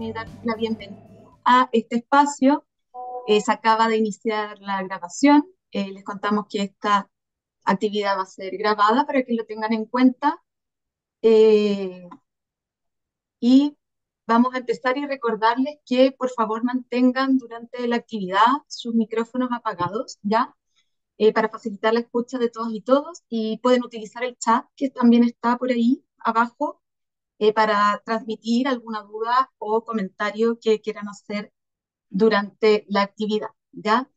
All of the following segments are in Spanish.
y darles la bienvenida a este espacio. Se acaba de iniciar la grabación. Les contamos que esta actividad va a ser grabada para que lo tengan en cuenta. Eh, y vamos a empezar y recordarles que por favor mantengan durante la actividad sus micrófonos apagados, ¿ya? Para facilitar la escucha de todos y todos. Y pueden utilizar el chat que también está por ahí abajo para transmitir alguna duda o comentario que quieran hacer durante la actividad, ¿ya?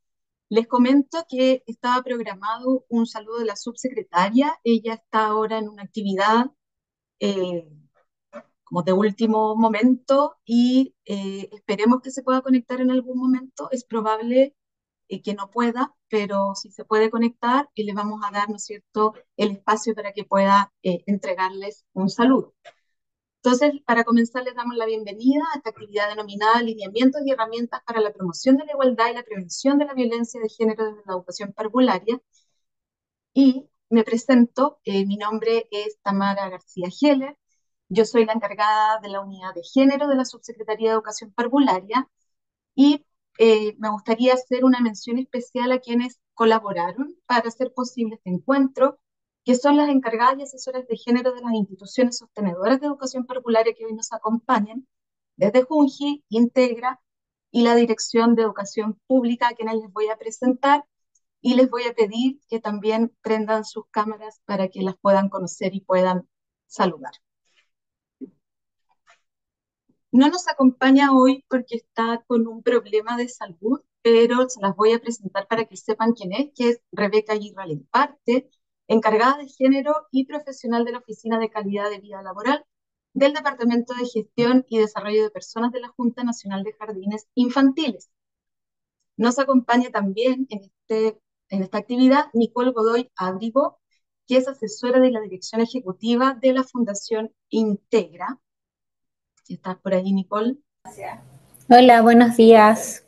Les comento que estaba programado un saludo de la subsecretaria. Ella está ahora en una actividad eh, como de último momento y esperemos que se pueda conectar en algún momento. Es probable que no pueda, pero si se puede conectar, le vamos a dar, ¿no es cierto?, el espacio para que pueda entregarles un saludo. Entonces, para comenzar, les damos la bienvenida a esta actividad denominada Lineamientos y Herramientas para la Promoción de la Igualdad y la Prevención de la Violencia de Género desde la Educación Parvularia. Y me presento, mi nombre es Tamara García Heller, yo soy la encargada de la Unidad de Género de la Subsecretaría de Educación Parvularia y me gustaría hacer una mención especial a quienes colaboraron para hacer posible este encuentro, que son las encargadas y asesoras de género de las instituciones sostenedoras de educación parvularia que hoy nos acompañan, desde Junji, Integra y la Dirección de Educación Pública, a quienes les voy a presentar, y les voy a pedir que también prendan sus cámaras para que las puedan conocer y puedan saludar. No nos acompaña hoy porque está con un problema de salud, pero se las voy a presentar para que sepan quién es, que es Rebeca Aguirre Lemparte, encargada de género y profesional de la Oficina de Calidad de Vida Laboral del Departamento de Gestión y Desarrollo de Personas de la Junta Nacional de Jardines Infantiles. Nos acompaña también en esta actividad Nicole Godoy Abrigo, que es asesora de la Dirección Ejecutiva de la Fundación Integra. ¿Estás por ahí, Nicole? Hola, buenos días.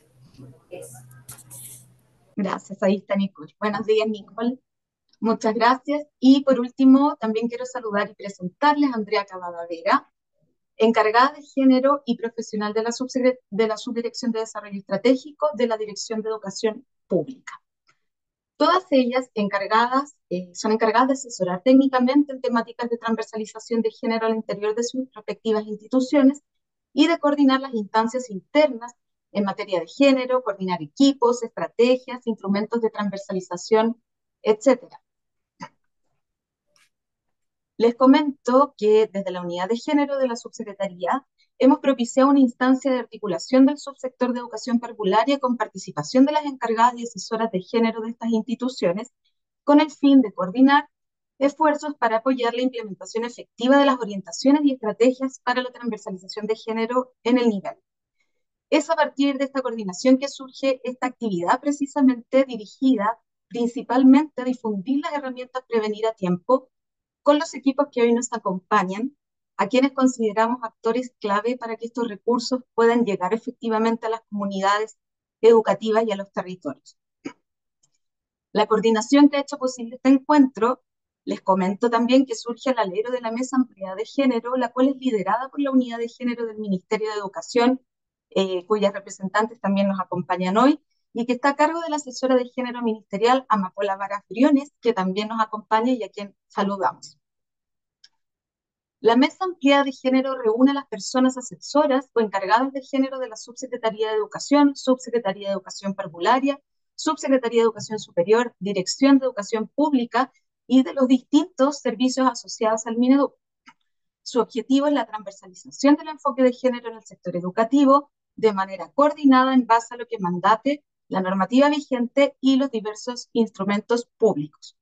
Gracias, ahí está Nicole. Buenos días, Nicole. Muchas gracias. Y por último, también quiero saludar y presentarles a Andrea Cavada Vera, encargada de género y profesional de la Subdirección de Desarrollo Estratégico de la Dirección de Educación Pública. Todas ellas son encargadas de asesorar técnicamente en temáticas de transversalización de género al interior de sus respectivas instituciones y de coordinar las instancias internas en materia de género, coordinar equipos, estrategias, instrumentos de transversalización, etcétera. Les comento que desde la Unidad de Género de la Subsecretaría hemos propiciado una instancia de articulación del subsector de educación parvularia con participación de las encargadas y asesoras de género de estas instituciones con el fin de coordinar esfuerzos para apoyar la implementación efectiva de las orientaciones y estrategias para la transversalización de género en el nivel. Es a partir de esta coordinación que surge esta actividad precisamente dirigida principalmente a difundir las herramientas prevenir a tiempo con los equipos que hoy nos acompañan, a quienes consideramos actores clave para que estos recursos puedan llegar efectivamente a las comunidades educativas y a los territorios. La coordinación que ha hecho posible este encuentro, les comento también que surge al alero de la Mesa Ampliada de Género, la cual es liderada por la Unidad de Género del Ministerio de Educación, cuyas representantes también nos acompañan hoy, y que está a cargo de la asesora de género ministerial Amapola Varas Briones, que también nos acompaña y a quien saludamos. La Mesa Ampliada de Género reúne a las personas asesoras o encargadas de género de la Subsecretaría de Educación, Subsecretaría de Educación Parvularia, Subsecretaría de Educación Superior, Dirección de Educación Pública y de los distintos servicios asociados al Mineduc. Su objetivo es la transversalización del enfoque de género en el sector educativo de manera coordinada en base a lo que mandate la normativa vigente y los diversos instrumentos públicos.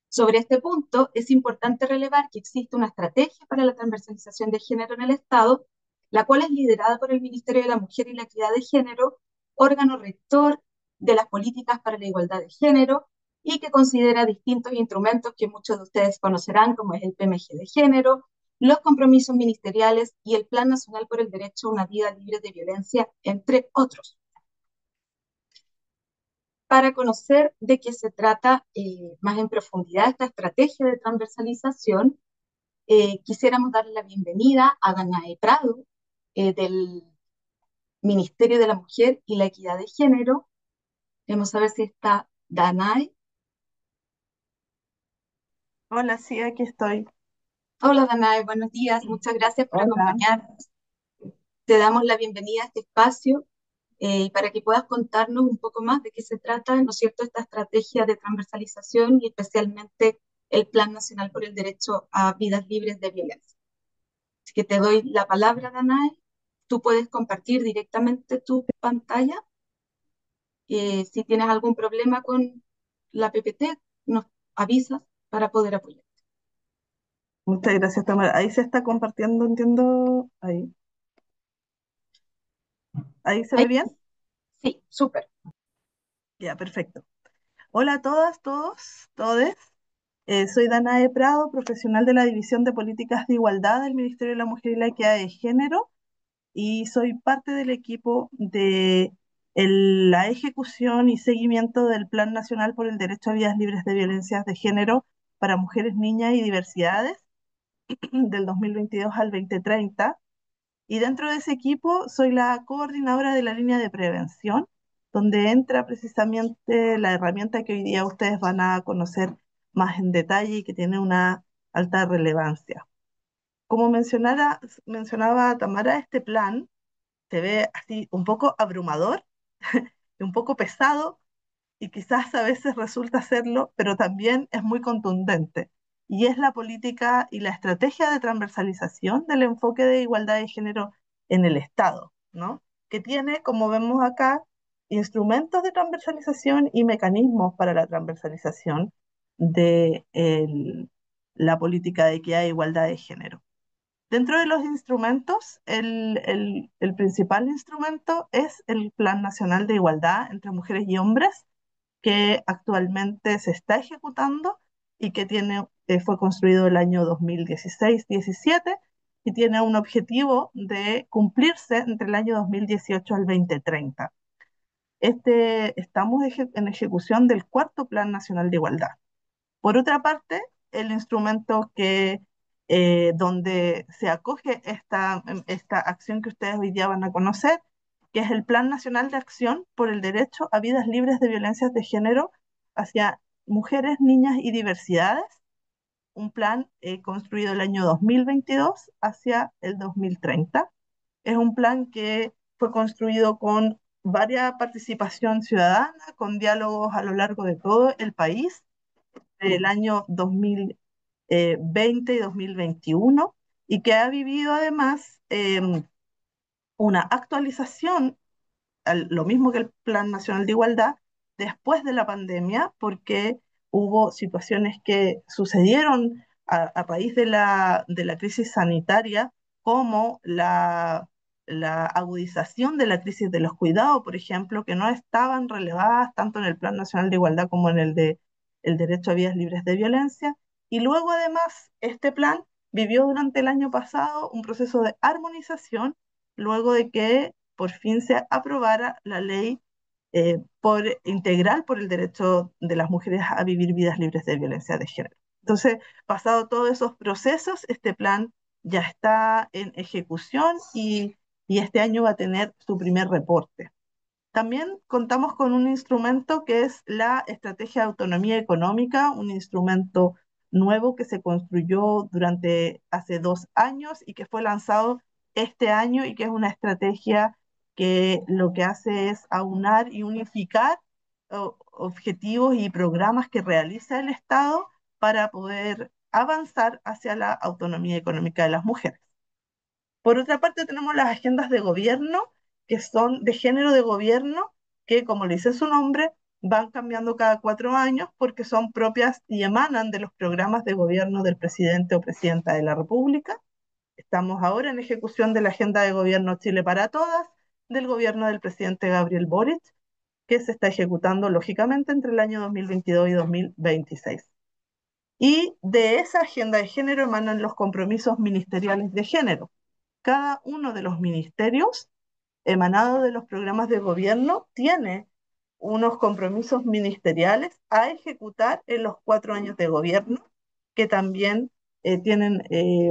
Sobre este punto, es importante relevar que existe una estrategia para la transversalización de género en el Estado, la cual es liderada por el Ministerio de la Mujer y la Equidad de Género, órgano rector de las políticas para la igualdad de género, y que considera distintos instrumentos que muchos de ustedes conocerán, como es el PMG de género, los compromisos ministeriales y el Plan Nacional por el Derecho a una Vida Libre de Violencia, entre otros. Para conocer de qué se trata más en profundidad esta estrategia de transversalización, quisiéramos darle la bienvenida a Danae Prado, del Ministerio de la Mujer y la Equidad de Género. Vamos a ver si está Danae. Hola, sí, aquí estoy. Hola Danae, buenos días. Muchas gracias por Hola. acompañarnos. Te damos la bienvenida a este espacio y para que puedas contarnos un poco más de qué se trata, ¿no es cierto?, esta estrategia de transversalización y especialmente el Plan Nacional por el Derecho a Vidas Libres de Violencia. Así que te doy la palabra, Danae. Tú puedes compartir directamente tu pantalla. Si tienes algún problema con la PPT, nos avisas para poder apoyar. Muchas gracias, Tamara. Ahí se está compartiendo, entiendo. Ahí se Ahí, ve bien. sí, súper. Ya, perfecto. Hola a todas, todos, todes. Soy Danae Prado, profesional de la División de Políticas de Igualdad del Ministerio de la Mujer y la Equidad de Género, y soy parte del equipo de la ejecución y seguimiento del Plan Nacional por el Derecho a Vidas Libres de Violencias de Género para Mujeres, Niñas y Diversidades del 2022 al 2030. Y dentro de ese equipo soy la coordinadora de la línea de prevención, donde entra precisamente la herramienta que hoy día ustedes van a conocer más en detalle y que tiene una alta relevancia. Como mencionaba Tamara, este plan se ve así un poco abrumador y un poco pesado, y quizás a veces resulta serlo, pero también es muy contundente. Y es la política y la estrategia de transversalización del enfoque de igualdad de género en el Estado, ¿no? Que tiene, como vemos acá, instrumentos de transversalización y mecanismos para la transversalización de la política de equidad e igualdad de género. Dentro de los instrumentos, el principal instrumento es el Plan Nacional de Igualdad entre Mujeres y Hombres, que actualmente se está ejecutando y que fue construido el año 2016-17 y tiene un objetivo de cumplirse entre el año 2018 al 2030. Estamos en ejecución del cuarto Plan Nacional de Igualdad. Por otra parte, el instrumento donde se acoge esta acción que ustedes hoy día van a conocer, que es el Plan Nacional de Acción por el Derecho a Vidas Libres de Violencias de Género hacia Mujeres, Niñas y Diversidades, un plan construido el año 2022 hacia el 2030. Es un plan que fue construido con varia participación ciudadana, con diálogos a lo largo de todo el país, del año 2020 y 2021, y que ha vivido además una actualización, lo mismo que el Plan Nacional de Igualdad, después de la pandemia, porque hubo situaciones que sucedieron a raíz de la crisis sanitaria, como la agudización de la crisis de los cuidados, por ejemplo, que no estaban relevadas tanto en el Plan Nacional de Igualdad como en el derecho a vidas libres de violencia. Y luego, además, este plan vivió durante el año pasado un proceso de armonización, luego de que por fin se aprobara la ley integral por el derecho de las mujeres a vivir vidas libres de violencia de género. Entonces, pasado todos esos procesos, este plan ya está en ejecución y este año va a tener su primer reporte. También contamos con un instrumento que es la Estrategia de Autonomía Económica, un instrumento nuevo que se construyó durante hace 2 años y que fue lanzado este año, y que es una estrategia que lo que hace es aunar y unificar objetivos y programas que realiza el Estado para poder avanzar hacia la autonomía económica de las mujeres. Por otra parte, tenemos las agendas de gobierno, que son de género de gobierno, que, como le dice su nombre, van cambiando cada 4 años porque son propias y emanan de los programas de gobierno del presidente o presidenta de la República. Estamos ahora en ejecución de la Agenda de Gobierno Chile para Todas, del gobierno del presidente Gabriel Boric, que se está ejecutando lógicamente entre el año 2022 y 2026. Y de esa agenda de género emanan los compromisos ministeriales de género. Cada uno de los ministerios emanados de los programas de gobierno tiene unos compromisos ministeriales a ejecutar en los 4 años de gobierno, que también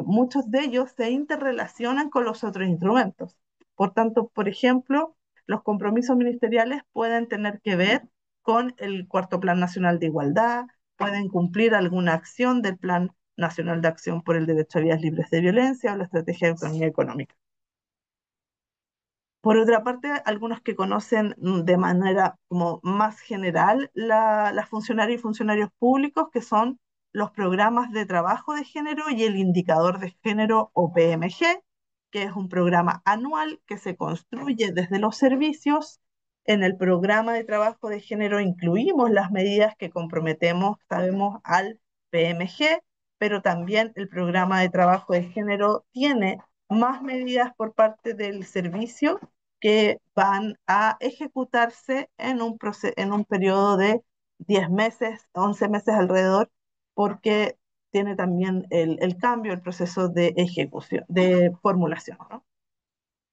muchos de ellos se interrelacionan con los otros instrumentos. Por tanto, por ejemplo, los compromisos ministeriales pueden tener que ver con el cuarto Plan Nacional de Igualdad, pueden cumplir alguna acción del Plan Nacional de Acción por el Derecho a Vías Libres de Violencia o la Estrategia de Autonomía Económica. Por otra parte, algunos que conocen de manera como más general las funcionarias y funcionarios públicos, que son los programas de trabajo de género y el indicador de género o PMG, que es un programa anual que se construye desde los servicios. En el programa de trabajo de género incluimos las medidas que comprometemos, sabemos, al PMG, pero también el programa de trabajo de género tiene más medidas por parte del servicio que van a ejecutarse en un periodo de 10 meses, 11 meses alrededor, porque tiene también el cambio, el proceso de ejecución, de formulación, ¿no?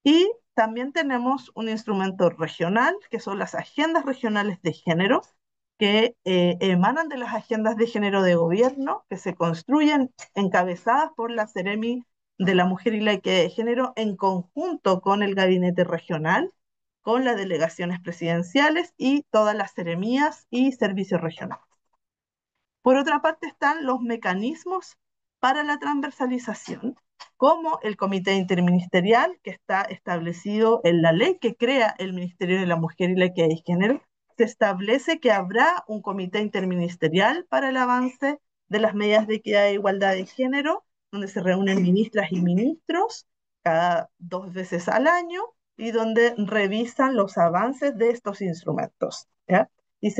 Y también tenemos un instrumento regional, que son las agendas regionales de género, que emanan de las agendas de género de gobierno, que se construyen encabezadas por la Seremi de la Mujer y la Equidad de Género en conjunto con el gabinete regional, con las delegaciones presidenciales y todas las seremías y servicios regionales. Por otra parte están los mecanismos para la transversalización, como el Comité Interministerial, que está establecido en la ley que crea el Ministerio de la Mujer y la Equidad de Género. Se establece que habrá un comité interministerial para el avance de las medidas de equidad e igualdad de género, donde se reúnen ministras y ministros cada 2 veces al año y donde revisan los avances de estos instrumentos, ¿ya? Y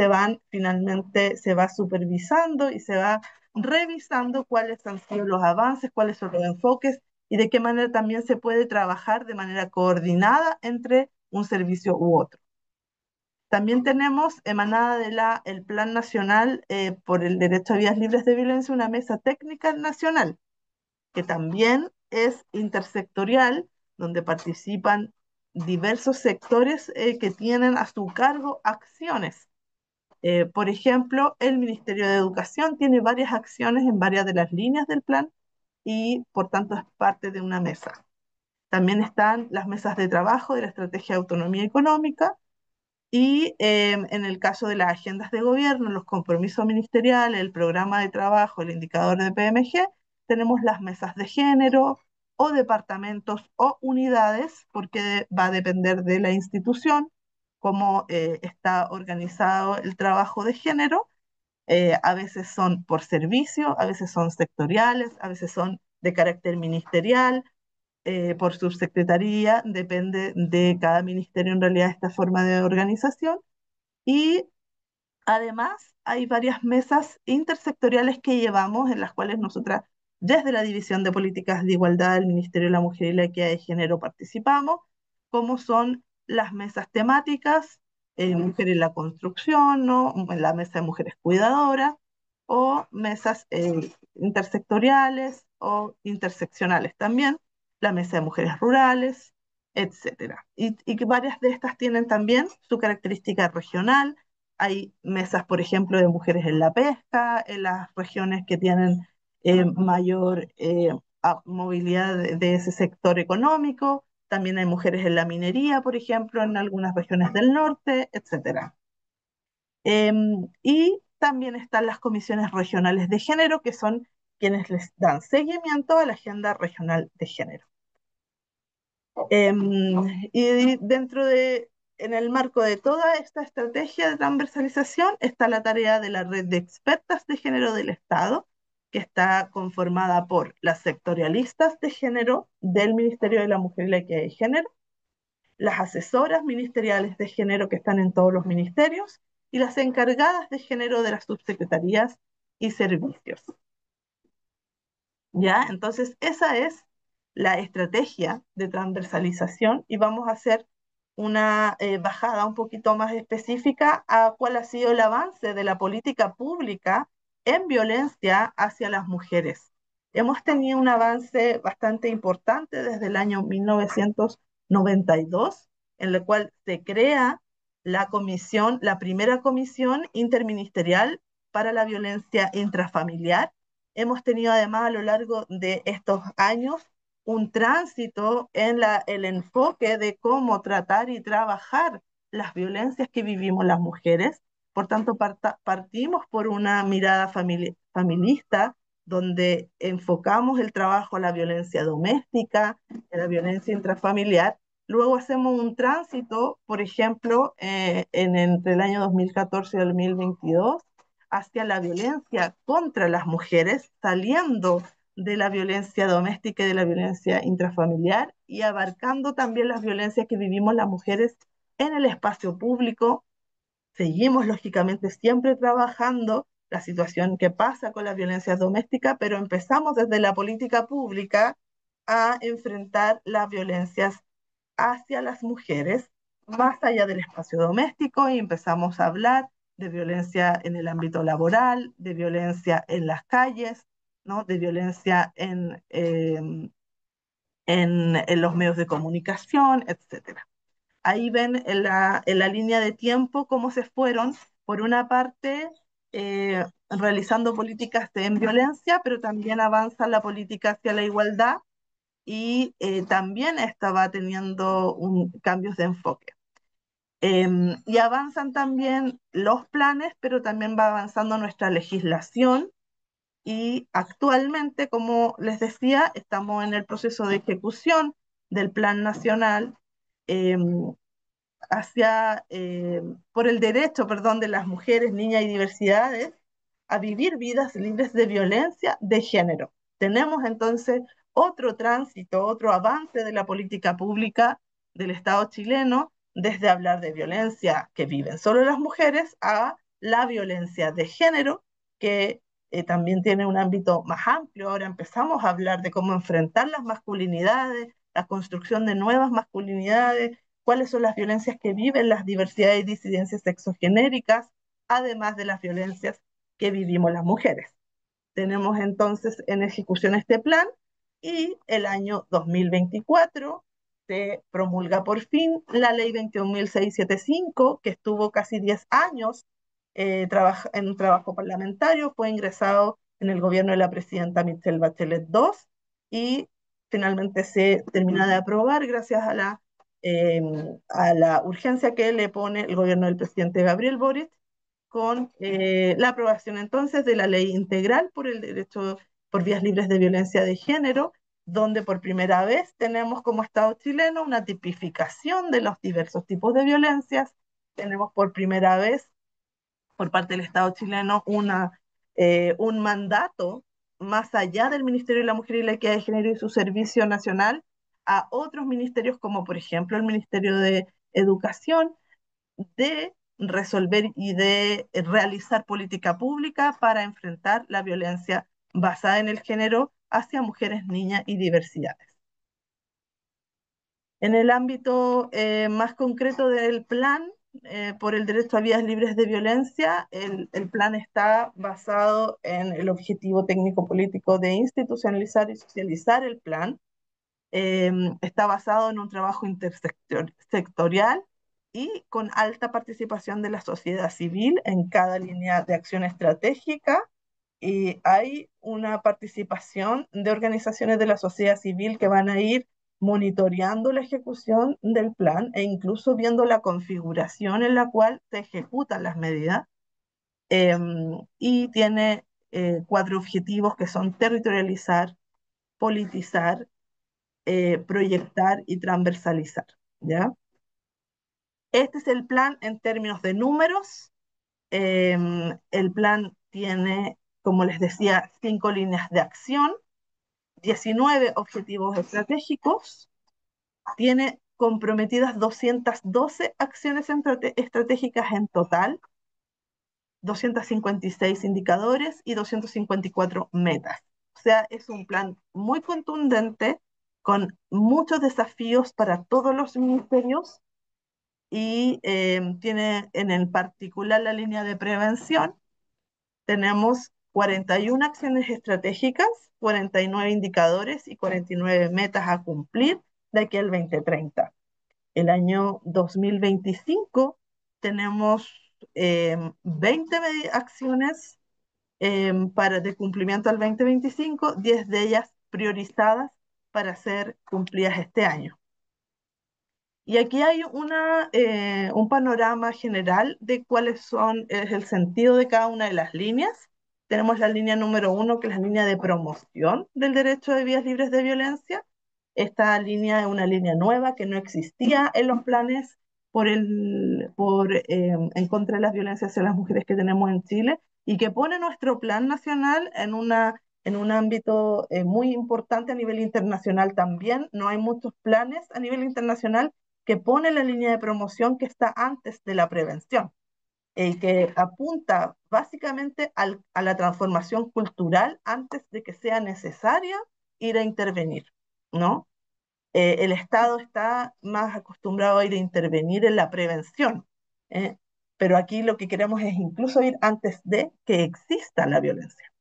finalmente se va supervisando y se va revisando cuáles han sido los avances, cuáles son los enfoques y de qué manera también se puede trabajar de manera coordinada entre un servicio u otro. También tenemos emanada del Plan Nacional por el Derecho a Vías Libres de Violencia, una mesa técnica nacional, que también es intersectorial, donde participan diversos sectores que tienen a su cargo acciones. Por ejemplo, el Ministerio de Educación tiene varias acciones en varias de las líneas del plan y por tanto es parte de una mesa. También están las mesas de trabajo de la Estrategia de Autonomía Económica y en el caso de las agendas de gobierno, los compromisos ministeriales, el programa de trabajo, el indicador de PMG, tenemos las mesas de género o departamentos o unidades, porque va a depender de la institución cómo está organizado el trabajo de género. A veces son por servicio, a veces son sectoriales, a veces son de carácter ministerial, por subsecretaría, depende de cada ministerio en realidad esta forma de organización. Y además hay varias mesas intersectoriales que llevamos en las cuales nosotras desde la División de Políticas de Igualdad del Ministerio de la Mujer y la Equidad de Género participamos, como son las mesas temáticas, Mujer en la Construcción, ¿no? La Mesa de Mujeres Cuidadoras, o mesas intersectoriales o interseccionales también, la Mesa de Mujeres Rurales, etcétera. Y que varias de estas tienen también su característica regional. Hay mesas, por ejemplo, de mujeres en la pesca, en las regiones que tienen mayor movilidad de ese sector económico. También hay mujeres en la minería, por ejemplo, en algunas regiones del norte, etcétera. Y también están las comisiones regionales de género, que son quienes les dan seguimiento a la agenda regional de género. Y en el marco de toda esta estrategia de transversalización está la tarea de la red de expertas de género del Estado, que está conformada por las sectorialistas de género del Ministerio de la Mujer y la Equidad de Género, las asesoras ministeriales de género que están en todos los ministerios y las encargadas de género de las subsecretarías y servicios. ¿Ya? Entonces, esa es la estrategia de transversalización y vamos a hacer una bajada un poquito más específica a cuál ha sido el avance de la política pública en violencia hacia las mujeres. Hemos tenido un avance bastante importante desde el año 1992, en el cual se crea la primera comisión interministerial para la violencia intrafamiliar. Hemos tenido además a lo largo de estos años un tránsito en el enfoque de cómo tratar y trabajar las violencias que vivimos las mujeres. Por tanto, partimos por una mirada familista, donde enfocamos el trabajo a la violencia doméstica, a la violencia intrafamiliar. Luego hacemos un tránsito, por ejemplo, entre el año 2014 y el 2022, hacia la violencia contra las mujeres, saliendo de la violencia doméstica y de la violencia intrafamiliar y abarcando también las violencias que vivimos las mujeres en el espacio público. Seguimos, lógicamente, siempre trabajando la situación que pasa con las violencias domésticas, pero empezamos desde la política pública a enfrentar las violencias hacia las mujeres más allá del espacio doméstico y empezamos a hablar de violencia en el ámbito laboral, de violencia en las calles, ¿no? De violencia en los medios de comunicación, etcétera. Ahí ven en la línea de tiempo cómo se fueron, por una parte, realizando políticas en violencia, pero también avanza la política hacia la igualdad y también estaba teniendo cambios de enfoque. Y avanzan también los planes, pero también va avanzando nuestra legislación y actualmente, como les decía, estamos en el proceso de ejecución del Plan Nacional eh, por el derecho, perdón, de las mujeres, niñas y diversidades a vivir vidas libres de violencia de género. Tenemos entonces otro tránsito, otro avance de la política pública del Estado chileno, desde hablar de violencia que viven solo las mujeres a la violencia de género, que también tiene un ámbito más amplio. Ahora empezamos a hablar de cómo enfrentar las masculinidades, la construcción de nuevas masculinidades, cuáles son las violencias que viven las diversidades y disidencias sexogenéricas, además de las violencias que vivimos las mujeres. Tenemos entonces en ejecución este plan y el año 2024 se promulga por fin la ley 21.675, que estuvo casi 10 años en un trabajo parlamentario, fue ingresado en el gobierno de la presidenta Michelle Bachelet II y finalmente se termina de aprobar gracias eh, a la urgencia que le pone el gobierno del presidente Gabriel Boric con la aprobación entonces de la ley integral por el derecho por vías libres de violencia de género, donde por primera vez tenemos como Estado chileno una tipificación de los diversos tipos de violencias. Tenemos por primera vez por parte del Estado chileno un mandato más allá del Ministerio de la Mujer y la Equidad de Género y su servicio nacional a otros ministerios como por ejemplo el Ministerio de Educación, de resolver y de realizar política pública para enfrentar la violencia basada en el género hacia mujeres, niñas y diversidades. En el ámbito más concreto del plan, por el derecho a vidas libres de violencia, el plan está basado en el objetivo técnico-político de institucionalizar y socializar el plan. Está basado en un trabajo intersectorial y con alta participación de la sociedad civil en cada línea de acción estratégica. Y hay una participación de organizaciones de la sociedad civil que van a ir monitoreando la ejecución del plan e incluso viendo la configuración en la cual se ejecutan las medidas. Y tiene cuatro objetivos que son territorializar, politizar, proyectar y transversalizar, ¿ya? Este es el plan en términos de números. El plan tiene, como les decía, 5 líneas de acción, 19 objetivos estratégicos, tiene comprometidas 212 acciones estratégicas en total, 256 indicadores y 254 metas. O sea, es un plan muy contundente, con muchos desafíos para todos los ministerios y tiene en el particular la línea de prevención. Tenemos 41 acciones estratégicas, 49 indicadores y 49 metas a cumplir de aquí al 2030. El año 2025 tenemos 20 acciones de cumplimiento al 2025, 10 de ellas priorizadas para ser cumplidas este año. Y aquí hay un panorama general de es el sentido de cada una de las líneas. Tenemos la línea número 1, que es la línea de promoción del derecho de vías libres de violencia. Esta línea es una línea nueva que no existía en los planes en contra de las violencias hacia las mujeres que tenemos en Chile y que pone nuestro plan nacional en un ámbito muy importante a nivel internacional también. No hay muchos planes a nivel internacional que pone la línea de promoción que está antes de la prevención y que apunta básicamente a la transformación cultural antes de que sea necesaria ir a intervenir, ¿no? El Estado está más acostumbrado a ir a intervenir en la prevención, ¿eh? Pero aquí lo que queremos es incluso ir antes de que exista la violencia.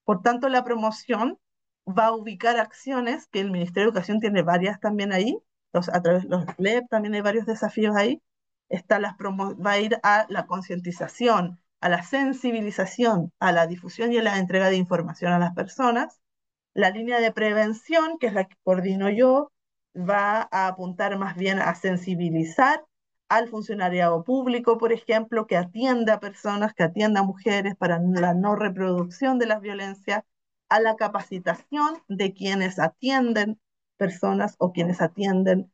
Por tanto, la promoción va a ubicar acciones que el Ministerio de Educación tiene varias también ahí, a través de los LEP también hay varios desafíos ahí. Va a ir a la concientización, a la sensibilización, a la difusión y a la entrega de información a las personas. La línea de prevención, que es la que coordino yo, va a apuntar más bien a sensibilizar al funcionariado público, por ejemplo, que atienda a personas, que atienda a mujeres para la no reproducción de las violencias, a la capacitación de quienes atienden personas o quienes atienden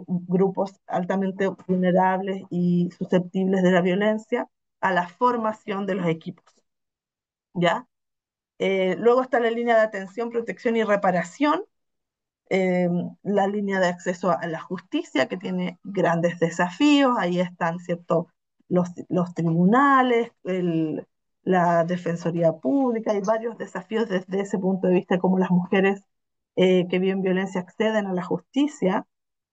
grupos altamente vulnerables y susceptibles de la violencia, a la formación de los equipos, ¿ya? Luego está la línea de atención, protección y reparación, eh, la línea de acceso a la justicia, que tiene grandes desafíos. Ahí están, ¿cierto?, los tribunales, la defensoría pública. Hay varios desafíos desde ese punto de vista, cómo las mujeres que viven violencia acceden a la justicia.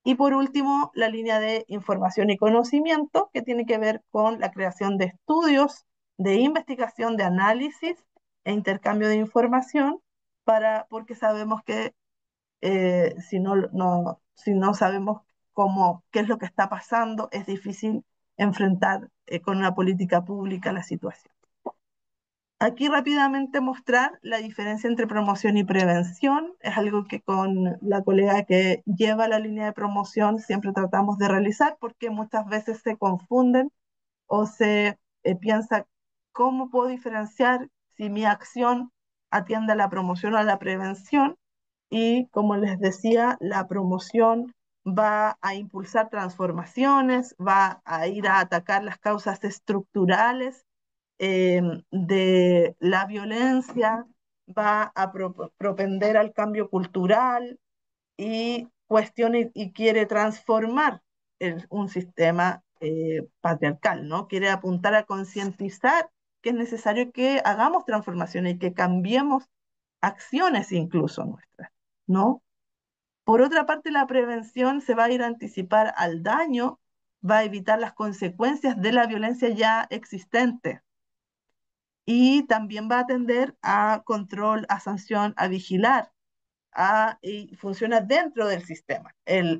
Y por último, la línea de información y conocimiento, que tiene que ver con la creación de estudios, de investigación, de análisis e intercambio de información, porque sabemos que si no sabemos qué es lo que está pasando, es difícil enfrentar con una política pública la situación. Aquí rápidamente mostrar la diferencia entre promoción y prevención. Es algo que con la colega que lleva la línea de promoción siempre tratamos de realizar, porque muchas veces se confunden o se piensa cómo puedo diferenciar si mi acción atiende a la promoción o a la prevención. Y como les decía, la promoción va a impulsar transformaciones, va a ir a atacar las causas estructurales de la violencia, va a propender al cambio cultural y cuestiona y quiere transformar un sistema patriarcal, ¿no? Quiere apuntar a concientizar que es necesario que hagamos transformaciones y que cambiemos acciones incluso nuestras, ¿no? Por otra parte, la prevención se va a ir a anticipar al daño, va a evitar las consecuencias de la violencia ya existente y también va a atender a control, a sanción, a vigilar, y funciona dentro del sistema.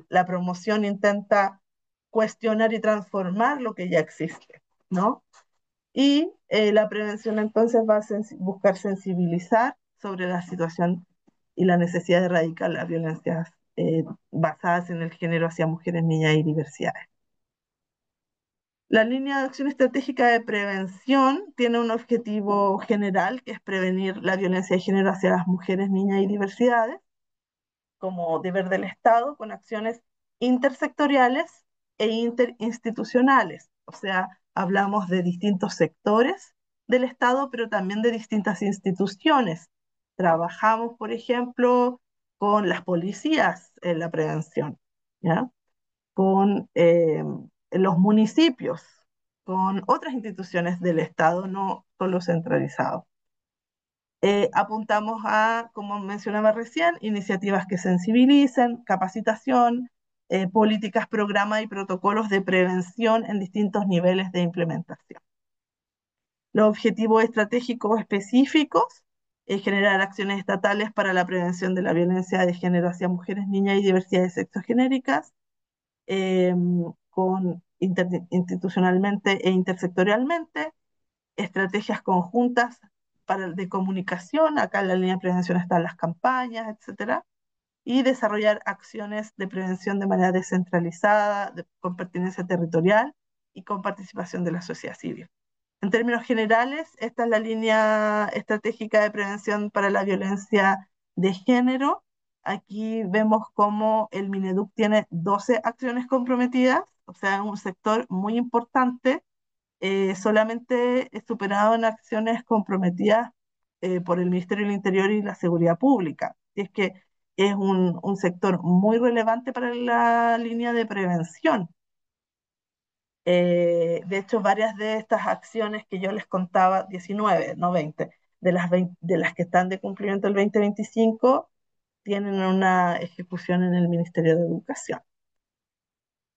La promoción intenta cuestionar y transformar lo que ya existe, ¿no? Y la prevención entonces va a buscar sensibilizar sobre la situación y la necesidad de erradicar las violencias basadas en el género hacia mujeres, niñas y diversidades. La línea de acción estratégica de prevención tiene un objetivo general, que es prevenir la violencia de género hacia las mujeres, niñas y diversidades, como deber del Estado, con acciones intersectoriales e interinstitucionales. O sea, hablamos de distintos sectores del Estado, pero también de distintas instituciones. Trabajamos, por ejemplo, con las policías en la prevención, ¿ya? Con los municipios, con otras instituciones del Estado, no solo centralizados. Apuntamos a, como mencionaba recién, iniciativas que sensibilicen, capacitación, políticas, programas y protocolos de prevención en distintos niveles de implementación. Los objetivos estratégicos específicos es generar acciones estatales para la prevención de la violencia de género hacia mujeres, niñas y diversidades sexogenéricas, eh, institucionalmente e intersectorialmente, estrategias conjuntas de comunicación. Acá en la línea de prevención están las campañas, etcétera, y desarrollar acciones de prevención de manera descentralizada, con pertinencia territorial y con participación de la sociedad civil. En términos generales, esta es la línea estratégica de prevención para la violencia de género. Aquí vemos cómo el Mineduc tiene 12 acciones comprometidas, o sea, es un sector muy importante, solamente es superado en acciones comprometidas por el Ministerio del Interior y la Seguridad Pública. Y es que es un sector muy relevante para la línea de prevención. De hecho, varias de estas acciones que yo les contaba, 19, no 20, de las que están de cumplimiento el 2025, tienen una ejecución en el Ministerio de Educación.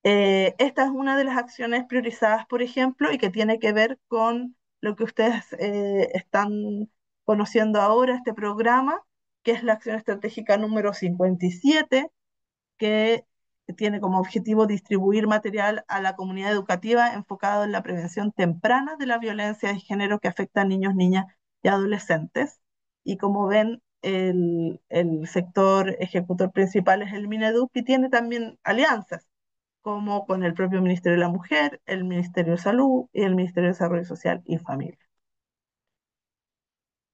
Esta es una de las acciones priorizadas, por ejemplo, y que tiene que ver con lo que ustedes están conociendo ahora, este programa, que es la acción estratégica número 57, que tiene como objetivo distribuir material a la comunidad educativa enfocado en la prevención temprana de la violencia de género que afecta a niños, niñas y adolescentes. Y como ven, el sector ejecutor principal es el Mineduc, y tiene también alianzas, como con el propio Ministerio de la Mujer, el Ministerio de Salud y el Ministerio de Desarrollo Social y Familia.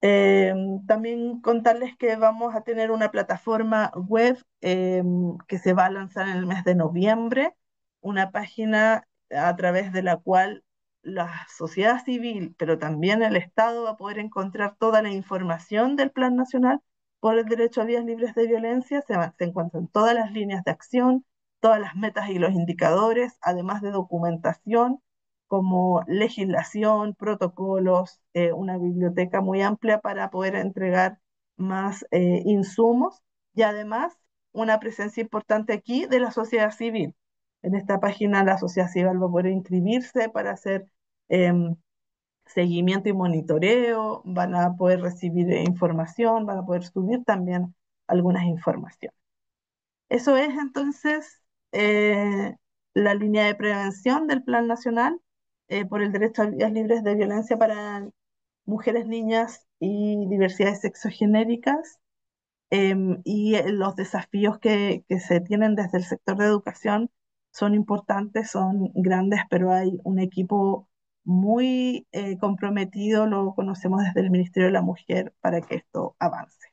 Eh, También contarles que vamos a tener una plataforma web que se va a lanzar en el mes de noviembre, una página a través de la cual la sociedad civil, pero también el Estado, va a poder encontrar toda la información del Plan Nacional por el Derecho a Vías Libres de Violencia. Se encuentran todas las líneas de acción, todas las metas y los indicadores, además de documentación como legislación, protocolos, una biblioteca muy amplia para poder entregar más insumos, y además una presencia importante aquí de la sociedad civil. En esta página la sociedad civil va a poder inscribirse para hacer em, seguimiento y monitoreo, van a poder recibir información, van a poder subir también algunas informaciones. Eso es entonces la línea de prevención del Plan Nacional por el derecho a vidas libres de violencia para mujeres, niñas y diversidades sexogenéricas. Los desafíos que se tienen desde el sector de educación son importantes, son grandes, pero hay un equipo muy comprometido, lo conocemos desde el Ministerio de la Mujer, para que esto avance.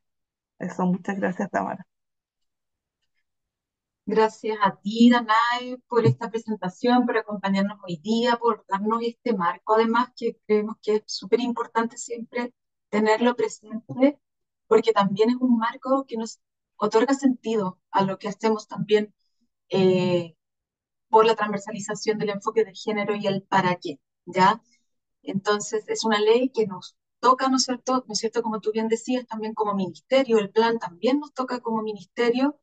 Eso, muchas gracias, Tamara. Gracias a ti, Danae, por esta presentación, por acompañarnos hoy día, por darnos este marco, además, que creemos que es súper importante siempre tenerlo presente, porque también es un marco que nos otorga sentido a lo que hacemos también eh, por la transversalización del enfoque de género y el para qué, ¿ya? Entonces, es una ley que nos toca, ¿no es cierto? ¿No es cierto? Como tú bien decías, también como ministerio, el plan también nos toca como ministerio,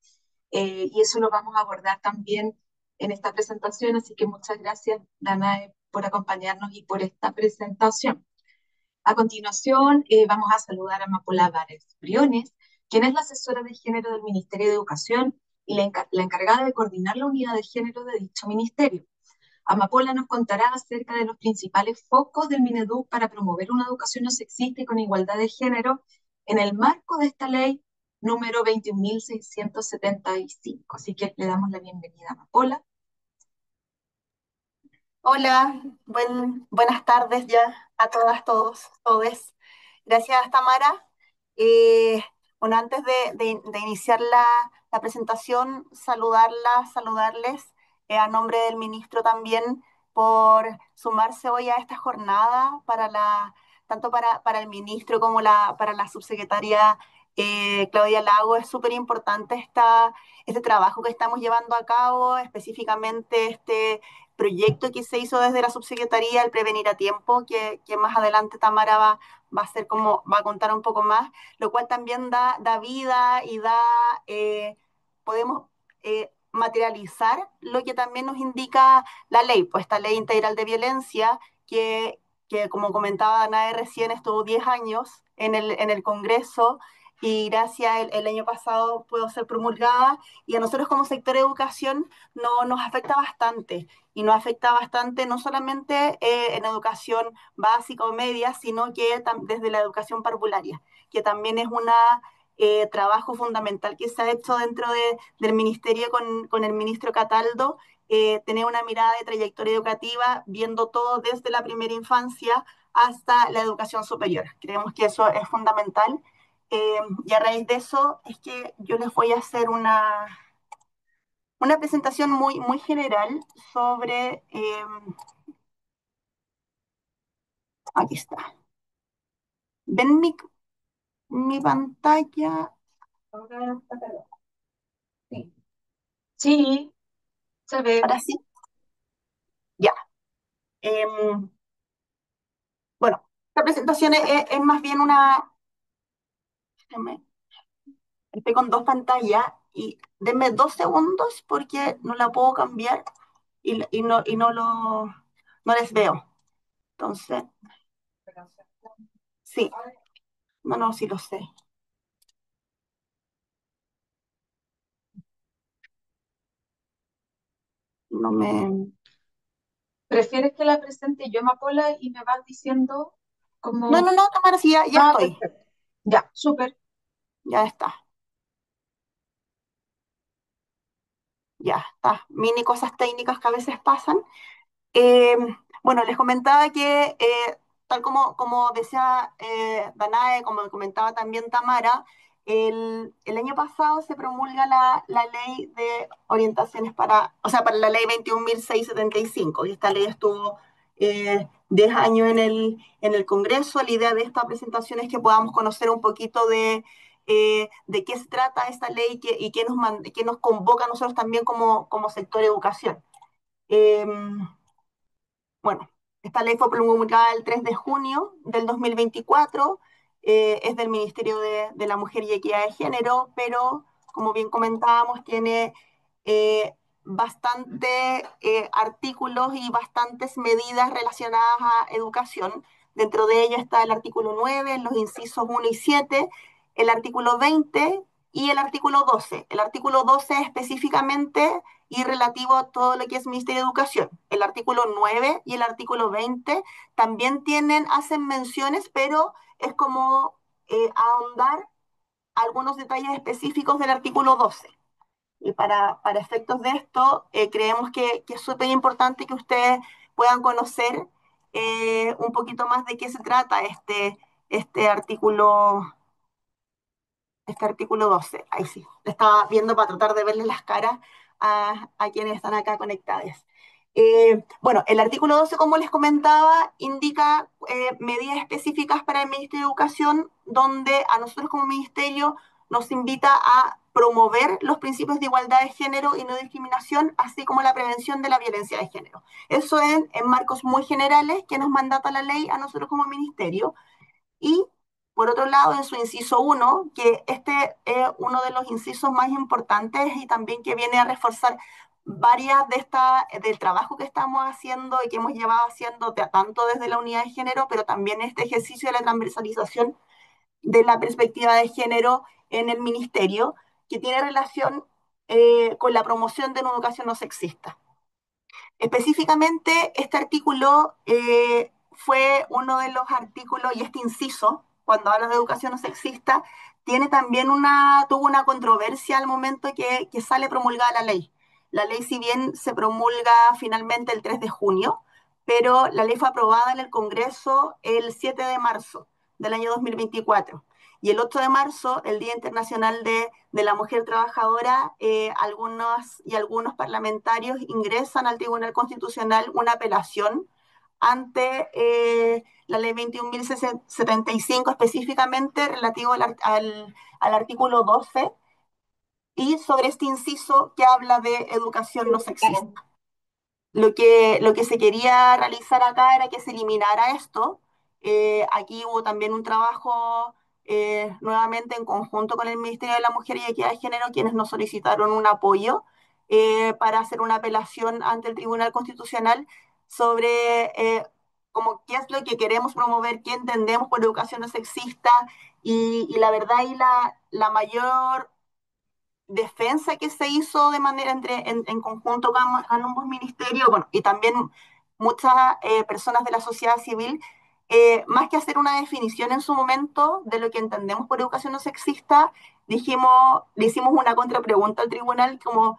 y eso lo vamos a abordar también en esta presentación, así que muchas gracias, Danae, por acompañarnos y por esta presentación. A continuación, vamos a saludar a Mapola Vares Briones, quien es la asesora de género del Ministerio de Educación y la encargada de coordinar la unidad de género de dicho ministerio. Amapola nos contará acerca de los principales focos del Mineduc para promover una educación no sexista y con igualdad de género en el marco de esta ley número 21.675. Así que le damos la bienvenida a Amapola. Hola, buenas tardes ya a todas, todos, todes. Gracias, Tamara. Eh, bueno, antes de iniciar la presentación, saludarles a nombre del ministro también por sumarse hoy a esta jornada tanto para el ministro como para la subsecretaria Claudia Lago. Es súper importante este trabajo que estamos llevando a cabo, específicamente este proyecto que se hizo desde la subsecretaría, el Prevenir a Tiempo, que más adelante Tamara va a contar un poco más, lo cual también da vida y podemos materializar lo que también nos indica la ley, pues esta ley integral de violencia que como comentaba Anae recién, estuvo 10 años en el Congreso y gracias el año pasado pudo ser promulgada, y a nosotros como sector de educación nos afecta bastante, y nos afecta bastante no solamente en educación básica o media, sino que desde la educación parvularia, que también es trabajo fundamental que se ha hecho dentro del ministerio con el ministro Cataldo, tener una mirada de trayectoria educativa, viendo todo desde la primera infancia hasta la educación superior. Creemos que eso es fundamental. Y a raíz de eso es que yo les voy a hacer una presentación muy general sobre, aquí está. ¿Ven mi pantalla? Ahora está cargada. Sí. Sí, se ve. Ahora sí, ya. Em, bueno, esta presentación es más bien déjenme, estoy con dos pantallas y denme 2 segundos porque no la puedo cambiar y no les veo. Entonces, sí, no, sí lo sé. No me... ¿Prefieres que la presente yo, Mapola, y me vas diciendo No, cómo... Tamara, sí, ya Ah, estoy. perfecto. Ya, súper. Ya está. Ya está. Mini cosas técnicas que a veces pasan. Eh, bueno, les comentaba que, tal como decía Danae, como comentaba también Tamara, el año pasado se promulga la ley de orientaciones para la ley 21.675, y esta ley estuvo 10 años en el Congreso. La idea de esta presentación es que podamos conocer un poquito de qué se trata esta ley y qué nos convoca a nosotros también como sector educación. Eh, bueno, esta ley fue promulgada el 3 de junio del 2024, es del Ministerio de la Mujer y Equidad de Género, pero como bien comentábamos, tiene bastantes artículos y bastantes medidas relacionadas a educación. Dentro de ella está el artículo 9, los incisos 1 y 7, el artículo 20 y el artículo 12. El artículo 12 específicamente y relativo a todo lo que es Ministerio de Educación. El artículo 9 y el artículo 20 también hacen menciones, pero es como ahondar algunos detalles específicos del artículo 12. Y para efectos de esto, creemos que es súper importante que ustedes puedan conocer un poquito más de qué se trata este artículo este artículo 12. Ahí sí, lo estaba viendo para tratar de verles las caras a quienes están acá conectados. Bueno, el artículo 12, como les comentaba, indica medidas específicas para el Ministerio de Educación, donde a nosotros como ministerio nos invita a promover los principios de igualdad de género y no discriminación, así como la prevención de la violencia de género. Eso en marcos muy generales que nos mandata la ley a nosotros como ministerio. Y por otro lado, en su inciso 1, que este es uno de los incisos más importantes y también que viene a reforzar varias del trabajo que estamos haciendo y que hemos llevado haciendo tanto desde la unidad de género, pero también este ejercicio de la transversalización de la perspectiva de género en el ministerio, que tiene relación con la promoción de una educación no sexista. Específicamente, este artículo fue uno de los artículos, y este inciso, cuando habla de educación no sexista, tuvo una controversia al momento que sale promulgada la ley. La ley, si bien se promulga finalmente el 3 de junio, pero la ley fue aprobada en el Congreso el 7 de marzo del año 2024. Y el 8 de marzo, el Día Internacional de la Mujer Trabajadora, algunos parlamentarios ingresan al Tribunal Constitucional una apelación ante la ley 21.075, específicamente relativo al artículo 12, y sobre este inciso que habla de educación no sexista. Lo que se quería realizar acá era que se eliminara esto. Aquí hubo también un trabajo nuevamente en conjunto con el Ministerio de la Mujer y Equidad de Género, quienes nos solicitaron un apoyo para hacer una apelación ante el Tribunal Constitucional sobre como qué es lo que queremos promover, qué entendemos por educación no sexista, y la verdad y la mayor defensa que se hizo de manera en conjunto con ambos ministerios, bueno, y también muchas personas de la sociedad civil, más que hacer una definición en su momento de lo que entendemos por educación no sexista, le hicimos una contrapregunta al tribunal como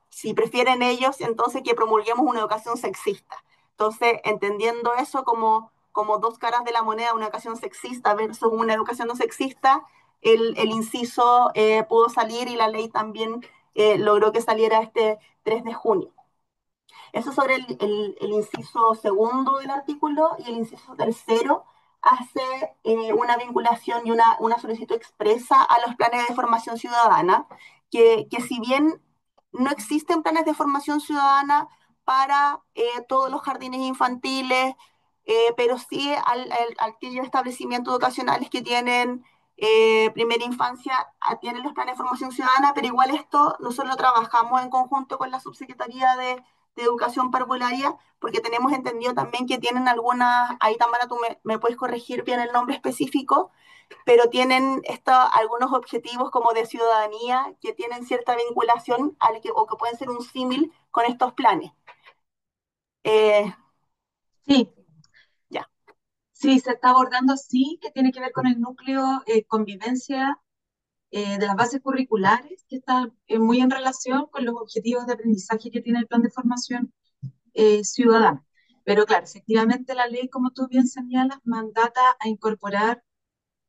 si prefieren ellos, entonces que promulguemos una educación sexista. Entonces, entendiendo eso como dos caras de la moneda, una educación sexista versus una educación no sexista, el inciso pudo salir y la ley también logró que saliera este 3 de junio. Eso sobre el inciso segundo del artículo, y el inciso tercero hace una vinculación y una solicitud expresa a los planes de formación ciudadana, que si bien no existen planes de formación ciudadana para todos los jardines infantiles, pero sí aquellos establecimientos educacionales que tienen primera infancia tienen los planes de formación ciudadana, pero igual esto nosotros lo trabajamos en conjunto con la Subsecretaría de Educación Parvularia, porque tenemos entendido también que tienen algunas, ahí Tamara tú me puedes corregir bien el nombre específico, pero tienen algunos objetivos como de ciudadanía que tienen cierta vinculación o que pueden ser un símil con estos planes. Eh, Sí, ya. sí, se está abordando sí, que tiene que ver con el núcleo convivencia de las bases curriculares, que está muy en relación con los objetivos de aprendizaje que tiene el plan de formación ciudadana. Pero claro, efectivamente la ley, como tú bien señalas, mandata a incorporar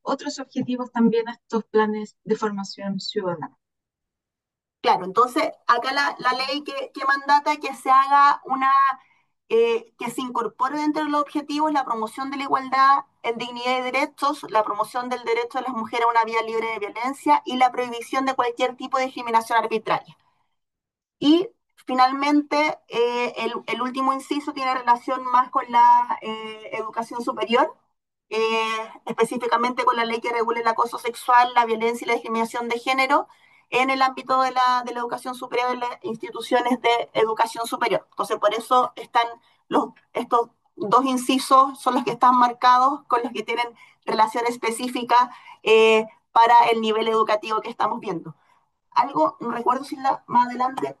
otros objetivos también a estos planes de formación ciudadana. Claro, entonces acá la ley que mandata que se haga que se incorpore dentro de los objetivos la promoción de la igualdad en dignidad y derechos, la promoción del derecho de las mujeres a una vida libre de violencia y la prohibición de cualquier tipo de discriminación arbitraria. Y finalmente, el último inciso tiene relación más con la educación superior, específicamente con la ley que regula el acoso sexual, la violencia y la discriminación de género en el ámbito de la educación superior en las instituciones de educación superior. Entonces, por eso estos dos incisos son los que están marcados con los que tienen relación específica para el nivel educativo que estamos viendo. Algo, no recuerdo si más adelante.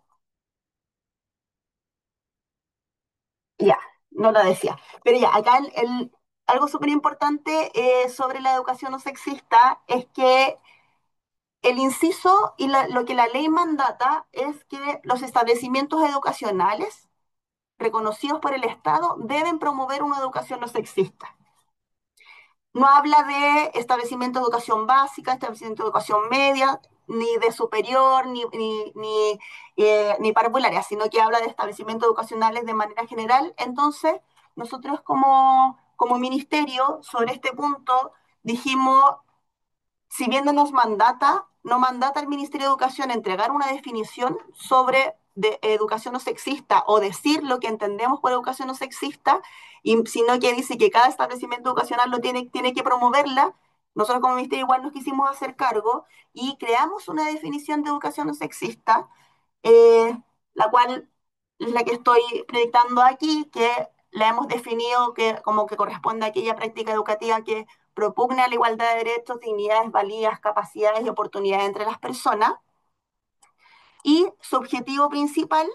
Ya, no lo decía. Pero ya, acá algo súper importante sobre la educación no sexista es que el inciso y lo que la ley mandata es que los establecimientos educacionales reconocidos por el Estado deben promover una educación no sexista. No habla de establecimiento de educación básica, establecimiento de educación media, ni de superior, ni parvularia, sino que habla de establecimientos educacionales de manera general. Entonces, nosotros como ministerio, sobre este punto, dijimos, si bien no mandata al Ministerio de Educación entregar una definición sobre educación no sexista o decir lo que entendemos por educación no sexista, sino que dice que cada establecimiento educacional tiene que promoverla. Nosotros como ministerio igual nos quisimos hacer cargo y creamos una definición de educación no sexista, eh, la cual es la que estoy proyectando aquí, que la hemos definido como que corresponde a aquella práctica educativa que propugna la igualdad de derechos, dignidades, valías, capacidades y oportunidades entre las personas. Y su objetivo principal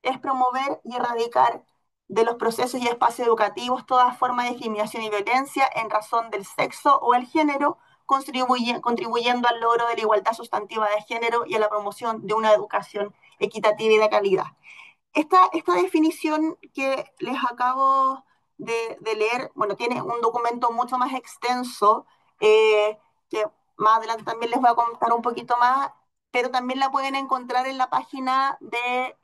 es promover y erradicar de los procesos y espacios educativos toda forma de discriminación y violencia en razón del sexo o el género, contribuyendo al logro de la igualdad sustantiva de género y a la promoción de una educación equitativa y de calidad. Esta definición que les acabo de leer, bueno, tiene un documento mucho más extenso, que más adelante también les voy a contar un poquito más, pero también la pueden encontrar en la página de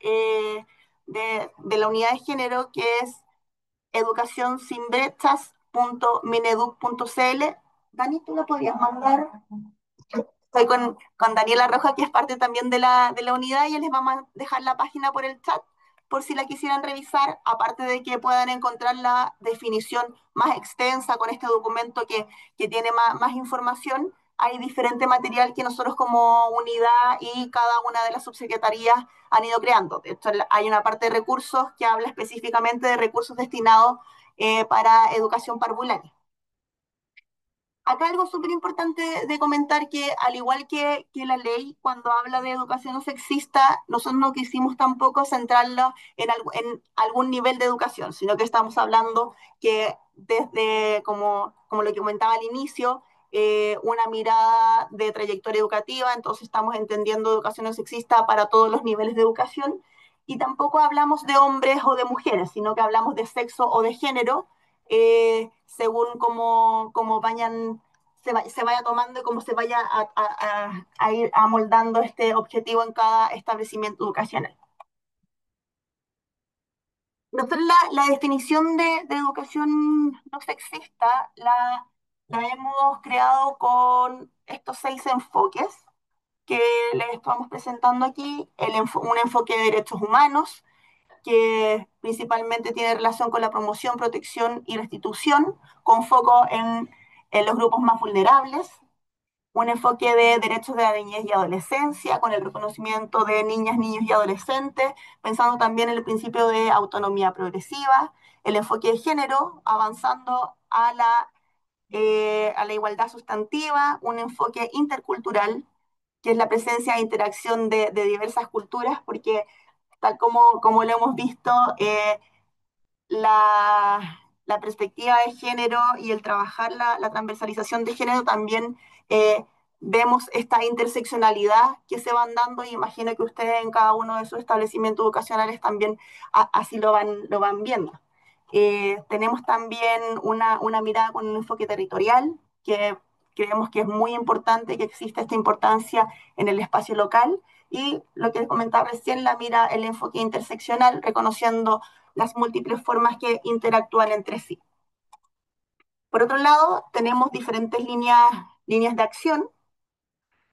la unidad de género, que es educacionsinbrechas.mineduc.cl. Dani, ¿tú la podrías mandar? Estoy con Daniela Roja, que es parte también de la unidad, y les vamos a dejar la página por el chat por si la quisieran revisar, aparte de que puedan encontrar la definición más extensa con este documento que tiene más información. Hay diferente material que nosotros como unidad y cada una de las subsecretarías han ido creando. De hecho, hay una parte de recursos que habla específicamente de recursos destinados para educación parvularia. Acá algo súper importante de comentar que al igual que la ley, cuando habla de educación no sexista, nosotros no quisimos tampoco centrarlo en algún nivel de educación, sino que estamos hablando que desde, como lo que comentaba al inicio, una mirada de trayectoria educativa, entonces estamos entendiendo educación no sexista para todos los niveles de educación, y tampoco hablamos de hombres o de mujeres, sino que hablamos de sexo o de género, según cómo vayan, se vaya tomando y cómo se vaya a ir amoldando este objetivo en cada establecimiento educacional. Nosotros la definición de educación no sexista la hemos creado con estos 6 enfoques que les estamos presentando aquí, un enfoque de derechos humanos, que principalmente tiene relación con la promoción, protección y restitución, con foco en los grupos más vulnerables, un enfoque de derechos de la niñez y adolescencia, con el reconocimiento de niñas, niños y adolescentes, pensando también en el principio de autonomía progresiva, el enfoque de género, avanzando a la igualdad sustantiva, un enfoque intercultural, que es la presencia e interacción de diversas culturas, porque tal como lo hemos visto, la perspectiva de género y el trabajar la transversalización de género también vemos esta interseccionalidad que se van dando y imagino que ustedes en cada uno de sus establecimientos educacionales también así lo van viendo. Tenemos también una mirada con un enfoque territorial que creemos que es muy importante que exista esta importancia en el espacio local y lo que comentaba recién, el enfoque interseccional, reconociendo las múltiples formas que interactúan entre sí. Por otro lado, tenemos diferentes líneas de acción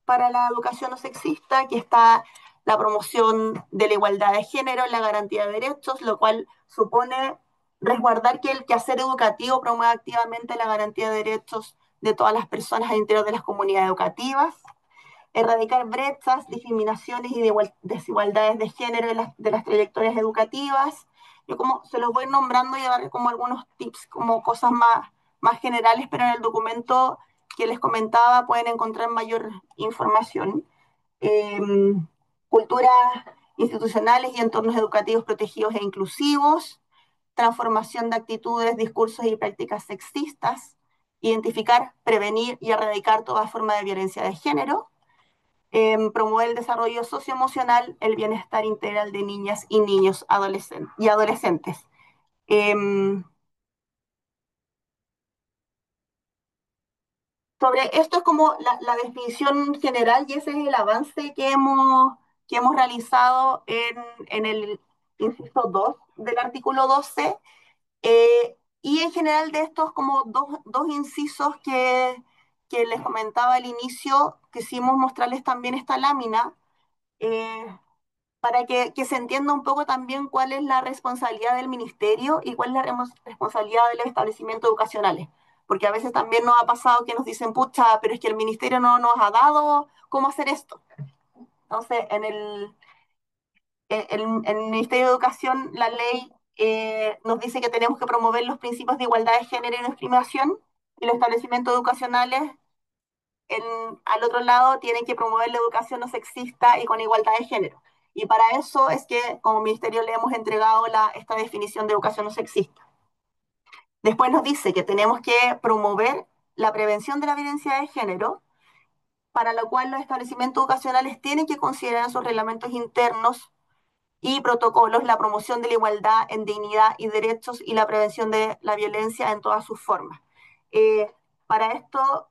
para la educación no sexista, que está la promoción de la igualdad de género, la garantía de derechos, lo cual supone resguardar que el quehacer educativo promueva activamente la garantía de derechos de todas las personas al interior de las comunidades educativas, erradicar brechas, discriminaciones y desigualdades de género de las trayectorias educativas. Yo como se los voy nombrando y a dar como algunos tips, como cosas más generales, pero en el documento que les comentaba pueden encontrar mayor información. Eh, Culturas institucionales y entornos educativos protegidos e inclusivos, transformación de actitudes, discursos y prácticas sexistas, identificar, prevenir y erradicar toda forma de violencia de género, promover el desarrollo socioemocional, el bienestar integral de niñas y niños y adolescentes. Sobre esto es como la definición general y ese es el avance que hemos realizado en el inciso 2 del artículo 12. Y en general de estos como dos incisos que les comentaba al inicio, quisimos mostrarles también esta lámina eh, para que se entienda un poco también cuál es la responsabilidad del ministerio y cuál es la responsabilidad de los establecimientos educacionales. Porque a veces también nos ha pasado que nos dicen, pucha, pero es que el ministerio no nos ha dado cómo hacer esto. Entonces, en el Ministerio de Educación, la ley nos dice que tenemos que promover los principios de igualdad de género y no discriminación, y los establecimientos educacionales al otro lado tienen que promover la educación no sexista y con igualdad de género. Y para eso es que como ministerio le hemos entregado esta definición de educación no sexista. Después nos dice que tenemos que promover la prevención de la violencia de género, para lo cual los establecimientos educacionales tienen que considerar en sus reglamentos internos y protocolos la promoción de la igualdad en dignidad y derechos y la prevención de la violencia en todas sus formas. Para esto,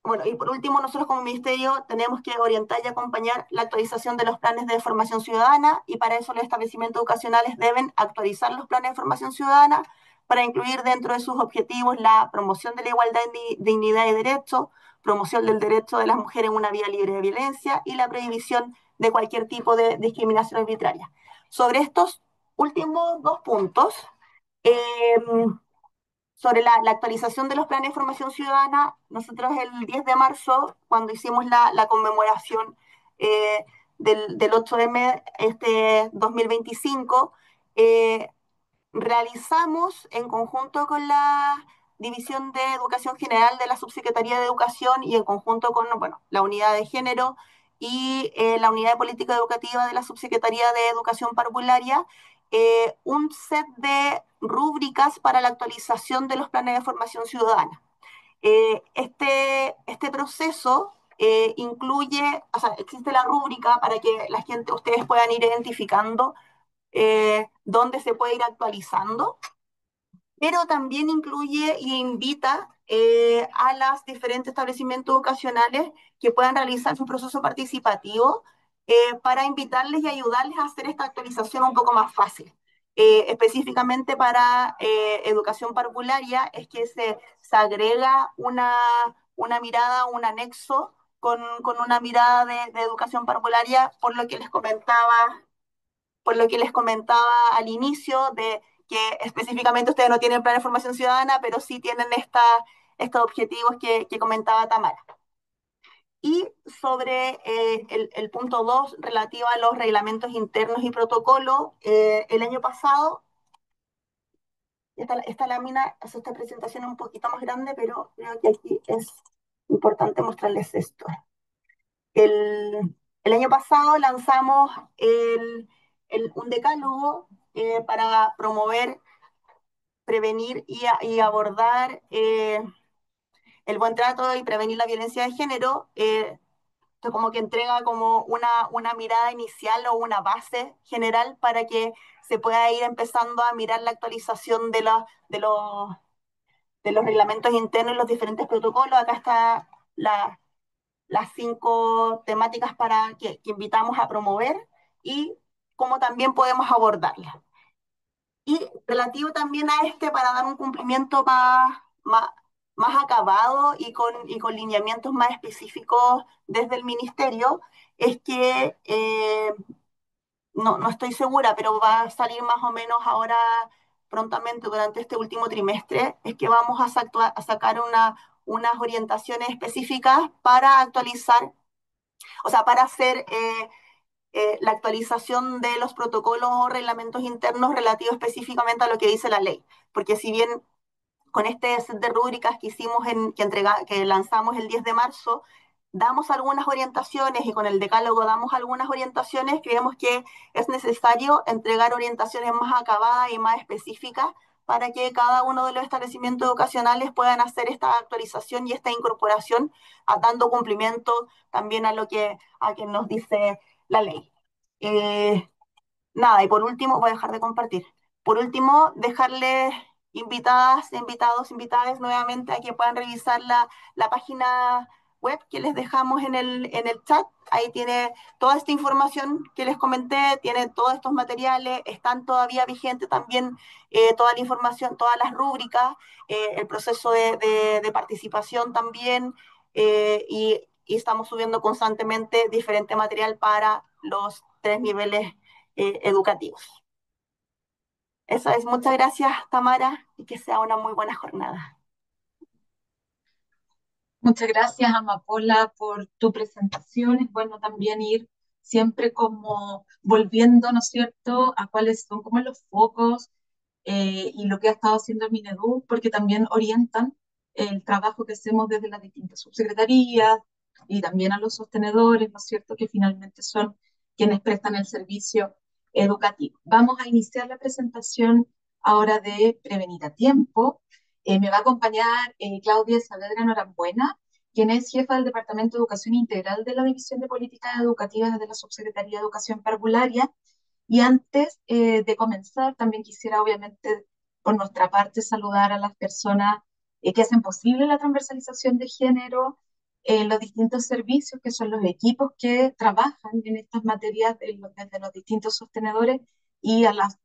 bueno, y por último, nosotros como ministerio tenemos que orientar y acompañar la actualización de los planes de formación ciudadana y para eso los establecimientos educacionales deben actualizar los planes de formación ciudadana para incluir dentro de sus objetivos la promoción de la igualdad en dignidad y derecho, promoción del derecho de las mujeres en una vida libre de violencia y la prohibición de cualquier tipo de discriminación arbitraria. Sobre estos últimos 2 puntos, eh, sobre la actualización de los planes de formación ciudadana, nosotros el 10 de marzo, cuando hicimos la conmemoración del 8M 2025, realizamos en conjunto con División de Educación General de la Subsecretaría de Educación y en conjunto con, bueno, la Unidad de Género y la Unidad de Política Educativa de la Subsecretaría de Educación Parvularia, un set de rúbricas para la actualización de los planes de formación ciudadana. Este proceso incluye, o sea, existe la rúbrica para que la gente, ustedes puedan ir identificando dónde se puede ir actualizando, pero también incluye e invita a los diferentes establecimientos educacionales que puedan realizar su proceso participativo para invitarles y ayudarles a hacer esta actualización un poco más fácil. Específicamente para educación parvularia es que se agrega una mirada, un anexo con una mirada de educación parvularia, por lo que les comentaba al inicio, de que específicamente ustedes no tienen plan de formación ciudadana, pero sí tienen estos objetivos que comentaba Tamara. Y sobre el punto 2, relativo a los reglamentos internos y protocolos, el año pasado, esta lámina hace esta presentación un poquito más grande, pero creo que aquí es importante mostrarles esto. El año pasado lanzamos un decálogo para promover, prevenir y abordar el buen trato y prevenir la violencia de género. Esto como que entrega como una mirada inicial o una base general para que se pueda ir empezando a mirar la actualización de los reglamentos internos y los diferentes protocolos. Acá está las 5 temáticas que invitamos a promover y cómo también podemos abordarlas. Y relativo también a para dar un cumplimiento más acabado y con lineamientos más específicos desde el ministerio, es que no estoy segura, pero va a salir más o menos ahora prontamente durante este último trimestre, es que vamos a sacar unas orientaciones específicas para actualizar, o sea, para hacer la actualización de los protocolos o reglamentos internos relativos específicamente a lo que dice la ley. Porque si bien con este set de rúbricas que hicimos, que lanzamos el 10 de marzo, damos algunas orientaciones y con el decálogo damos algunas orientaciones, creemos que es necesario entregar orientaciones más acabadas y más específicas para que cada uno de los establecimientos educacionales puedan hacer esta actualización y esta incorporación, dando cumplimiento también a que nos dice la ley. Eh, Nada, y por último, voy a dejar de compartir. Por último, dejarles invitadas nuevamente a que puedan revisar la página web que les dejamos en el chat. Ahí tiene toda esta información que les comenté, tiene todos estos materiales, están todavía vigentes también toda la información, todas las rúbricas, el proceso de participación también, y estamos subiendo constantemente diferente material para los 3 niveles educativos. Eso es. Muchas gracias, Tamara, y que sea una muy buena jornada. Muchas gracias, Amapola, por tu presentación. Es bueno también ir siempre como volviendo, ¿no es cierto?, a cuáles son como los focos y lo que ha estado haciendo el Minedu, porque también orientan el trabajo que hacemos desde las distintas subsecretarías y también a los sostenedores, ¿no es cierto?, que finalmente son quienes prestan el servicio educativo. Vamos a iniciar la presentación ahora de Prevenir a Tiempo. Me va a acompañar Claudia Saavedra Norambuena, quien es jefa del Departamento de Educación Integral de la División de Políticas Educativas de la Subsecretaría de Educación Parvularia. Y antes de comenzar, también quisiera obviamente por nuestra parte saludar a las personas que hacen posible la transversalización de género en los distintos servicios, que son los equipos que trabajan en estas materias desde los distintos sostenedores, y a las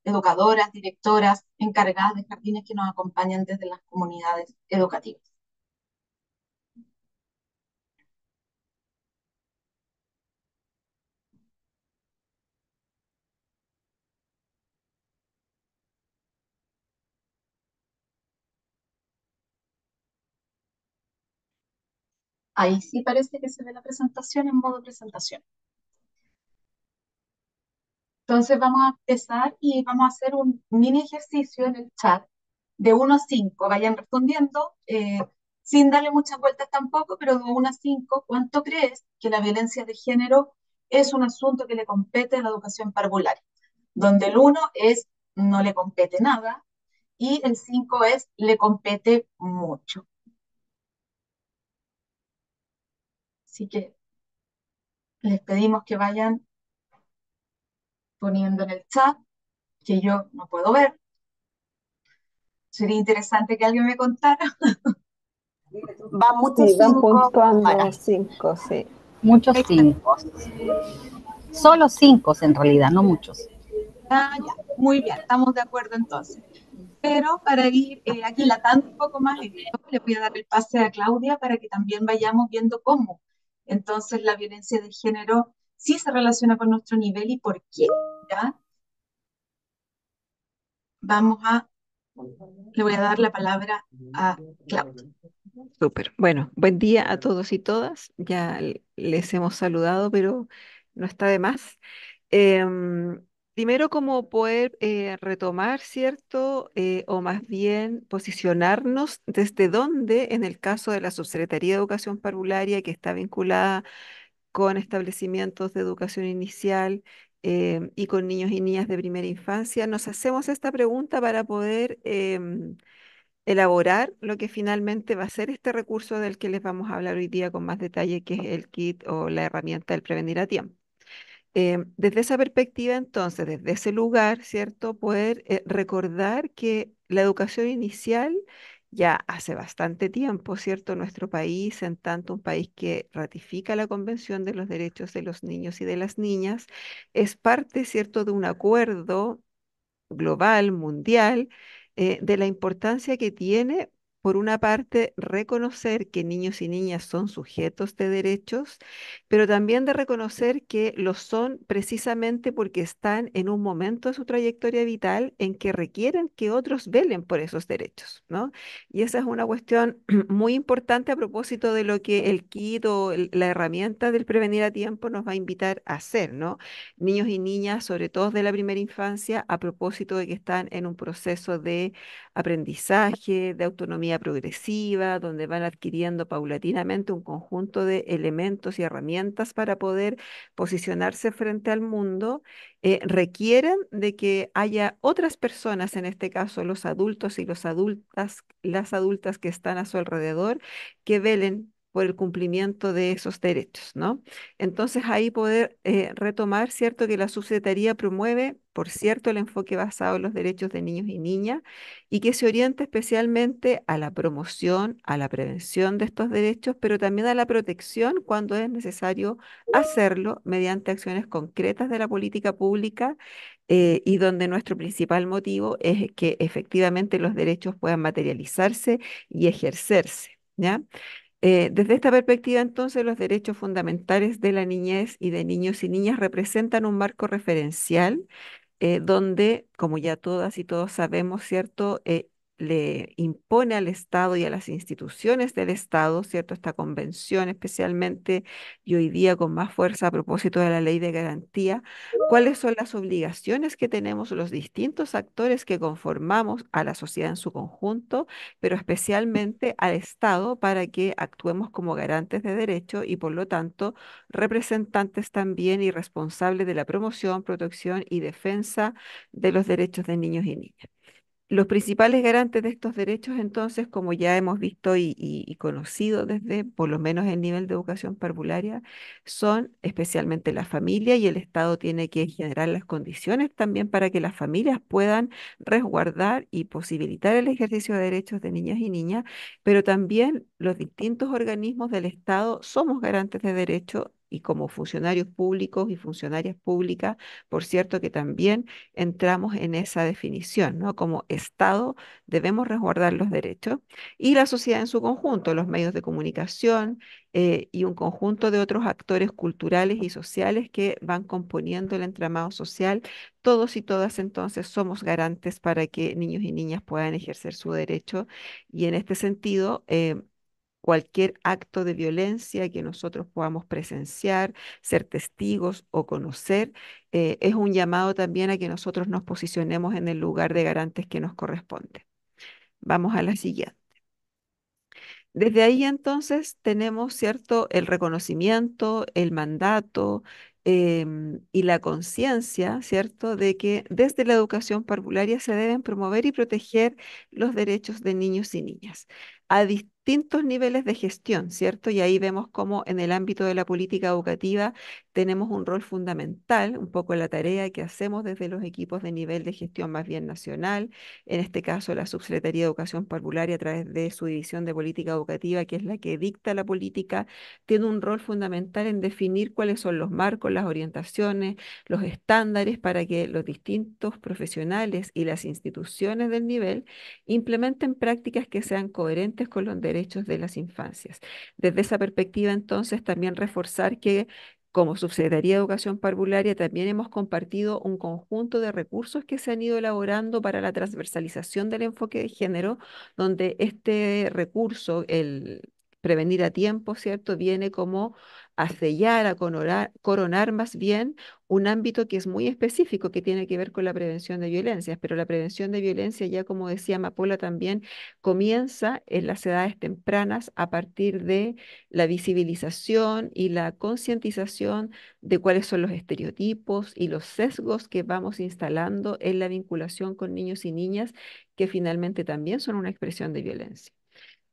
educadoras, directoras, encargadas de jardines que nos acompañan desde las comunidades educativas. Ahí sí parece que se ve la presentación en modo presentación. Entonces vamos a empezar y vamos a hacer un mini ejercicio en el chat De 1 a 5 vayan respondiendo, sin darle muchas vueltas tampoco, pero de 1 a 5, ¿cuánto crees que la violencia de género es un asunto que le compete a la educación parvularia? Donde el 1 es no le compete nada y el 5 es le compete mucho. Así que les pedimos que vayan poniendo en el chat, que yo no puedo ver. Sería interesante que alguien me contara. Va muchos Sí, van 5 puntuando para. 5, sí. Muchos Excelente. 5. Solo 5 en realidad, no muchos. Ah, ya, muy bien, estamos de acuerdo entonces. Pero para ir aquilatando un poco más esto, le voy a dar el pase a Claudia para que también vayamos viendo cómo entonces la violencia de género sí se relaciona con nuestro nivel y por qué. ¿Ya? Vamos a, le voy a dar la palabra a Claudia. Súper. Bueno, buen día a todos y todas. Ya les hemos saludado, pero no está de más. Em, Primero, como poder retomar, ¿cierto? O más bien posicionarnos desde dónde, en el caso de la Subsecretaría de Educación Parvularia, que está vinculada con establecimientos de educación inicial y con niños y niñas de primera infancia, nos hacemos esta pregunta para poder elaborar lo que finalmente va a ser este recurso del que les vamos a hablar hoy día con más detalle, que es el kit o la herramienta del prevenir a tiempo. Desde esa perspectiva, entonces, desde ese lugar, ¿cierto? Poder recordar que la educación inicial ya hace bastante tiempo, ¿cierto? Nuestro país, en tanto un país que ratifica la Convención de los Derechos de los Niños y de las Niñas, es parte, ¿cierto?, de un acuerdo global, mundial, de la importancia que tiene, por una parte, reconocer que niños y niñas son sujetos de derechos, pero también de reconocer que lo son precisamente porque están en un momento de su trayectoria vital en que requieren que otros velen por esos derechos, ¿no? Y esa es una cuestión muy importante a propósito de lo que el kit o la herramienta del prevenir a tiempo nos va a invitar a hacer, ¿no? Niños y niñas, sobre todo de la primera infancia, a propósito de que están en un proceso de aprendizaje, de autonomía progresiva, donde van adquiriendo paulatinamente un conjunto de elementos y herramientas para poder posicionarse frente al mundo, requieren de que haya otras personas, en este caso los adultos y las adultas que están a su alrededor, que velen por el cumplimiento de esos derechos, ¿no? Entonces ahí poder retomar, ¿cierto?, que la subsecretaría promueve, por cierto, el enfoque basado en los derechos de niños y niñas y que se orienta especialmente a la promoción, a la prevención de estos derechos, pero también a la protección cuando es necesario hacerlo mediante acciones concretas de la política pública y donde nuestro principal motivo es que efectivamente los derechos puedan materializarse y ejercerse, ¿ya? Desde esta perspectiva, entonces, los derechos fundamentales de la niñez y de niños y niñas representan un marco referencial donde, como ya todas y todos sabemos, ¿cierto? Le impone al Estado y a las instituciones del Estado, ¿cierto? Esta convención especialmente y hoy día con más fuerza a propósito de la ley de garantía, cuáles son las obligaciones que tenemos los distintos actores que conformamos a la sociedad en su conjunto, pero especialmente al Estado para que actuemos como garantes de derecho y por lo tanto representantes también y responsables de la promoción, protección y defensa de los derechos de niños y niñas. Los principales garantes de estos derechos, entonces, como ya hemos visto y conocido desde por lo menos el nivel de educación parvularia, son especialmente la familia y el Estado tiene que generar las condiciones también para que las familias puedan resguardar y posibilitar el ejercicio de derechos de niñas y niñas, pero también los distintos organismos del Estado somos garantes de derechos y como funcionarios públicos y funcionarias públicas, por cierto que también entramos en esa definición, ¿no? Como Estado debemos resguardar los derechos y la sociedad en su conjunto, los medios de comunicación y un conjunto de otros actores culturales y sociales que van componiendo el entramado social. Todos y todas entonces somos garantes para que niños y niñas puedan ejercer su derecho y en este sentido cualquier acto de violencia que nosotros podamos presenciar, ser testigos o conocer, es un llamado también a que nosotros nos posicionemos en el lugar de garantes que nos corresponde. Vamos a la siguiente. Desde ahí entonces tenemos, ¿cierto?, el reconocimiento, el mandato y la conciencia, ¿cierto?, de que desde la educación parvularia se deben promover y proteger los derechos de niños y niñas a distintos niveles de gestión, ¿cierto? Y ahí vemos cómo en el ámbito de la política educativa tenemos un rol fundamental, un poco la tarea que hacemos desde los equipos de nivel de gestión más bien nacional, en este caso la Subsecretaría de Educación Parvularia a través de su división de política educativa, que es la que dicta la política, tiene un rol fundamental en definir cuáles son los marcos, las orientaciones, los estándares para que los distintos profesionales y las instituciones del nivel implementen prácticas que sean coherentes con los derechos de las infancias. Desde esa perspectiva, entonces, también reforzar que como Subsecretaría de Educación Parvularia también hemos compartido un conjunto de recursos que se han ido elaborando para la transversalización del enfoque de género, donde este recurso, el prevenir a tiempo, ¿cierto?, viene como a sellar, a coronar más bien un ámbito que es muy específico, que tiene que ver con la prevención de violencias, pero la prevención de violencia, ya como decía Mapola también, comienza en las edades tempranas a partir de la visibilización y la concientización de cuáles son los estereotipos y los sesgos que vamos instalando en la vinculación con niños y niñas, que finalmente también son una expresión de violencia.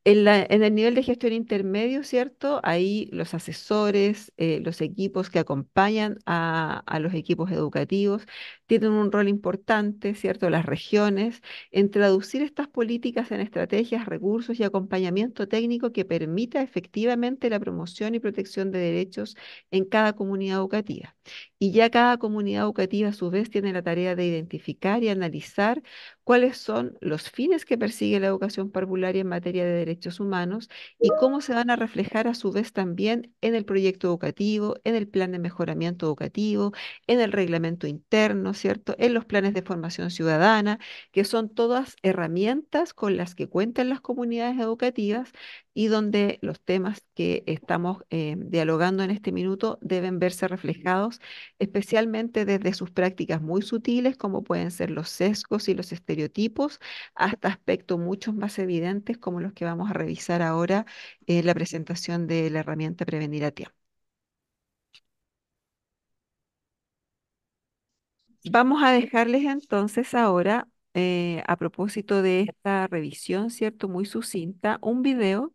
En el nivel de gestión intermedio, ¿cierto? Ahí los asesores, los equipos que acompañan a los equipos educativos tienen un rol importante, ¿cierto? Las regiones, en traducir estas políticas en estrategias, recursos y acompañamiento técnico que permita efectivamente la promoción y protección de derechos en cada comunidad educativa. Y ya cada comunidad educativa a su vez tiene la tarea de identificar y analizar cuáles son los fines que persigue la educación parvularia en materia de derechos humanos y cómo se van a reflejar a su vez también en el proyecto educativo, en el plan de mejoramiento educativo, en el reglamento interno, ¿cierto? En los planes de formación ciudadana, que son todas herramientas con las que cuentan las comunidades educativas y donde los temas que estamos dialogando en este minuto deben verse reflejados especialmente desde sus prácticas muy sutiles, como pueden ser los sesgos y los estereotipos, hasta aspectos mucho más evidentes, como los que vamos a revisar ahora en la presentación de la herramienta Prevenir a Tiempo. Vamos a dejarles entonces ahora, a propósito de esta revisión, ¿cierto? Muy sucinta, un video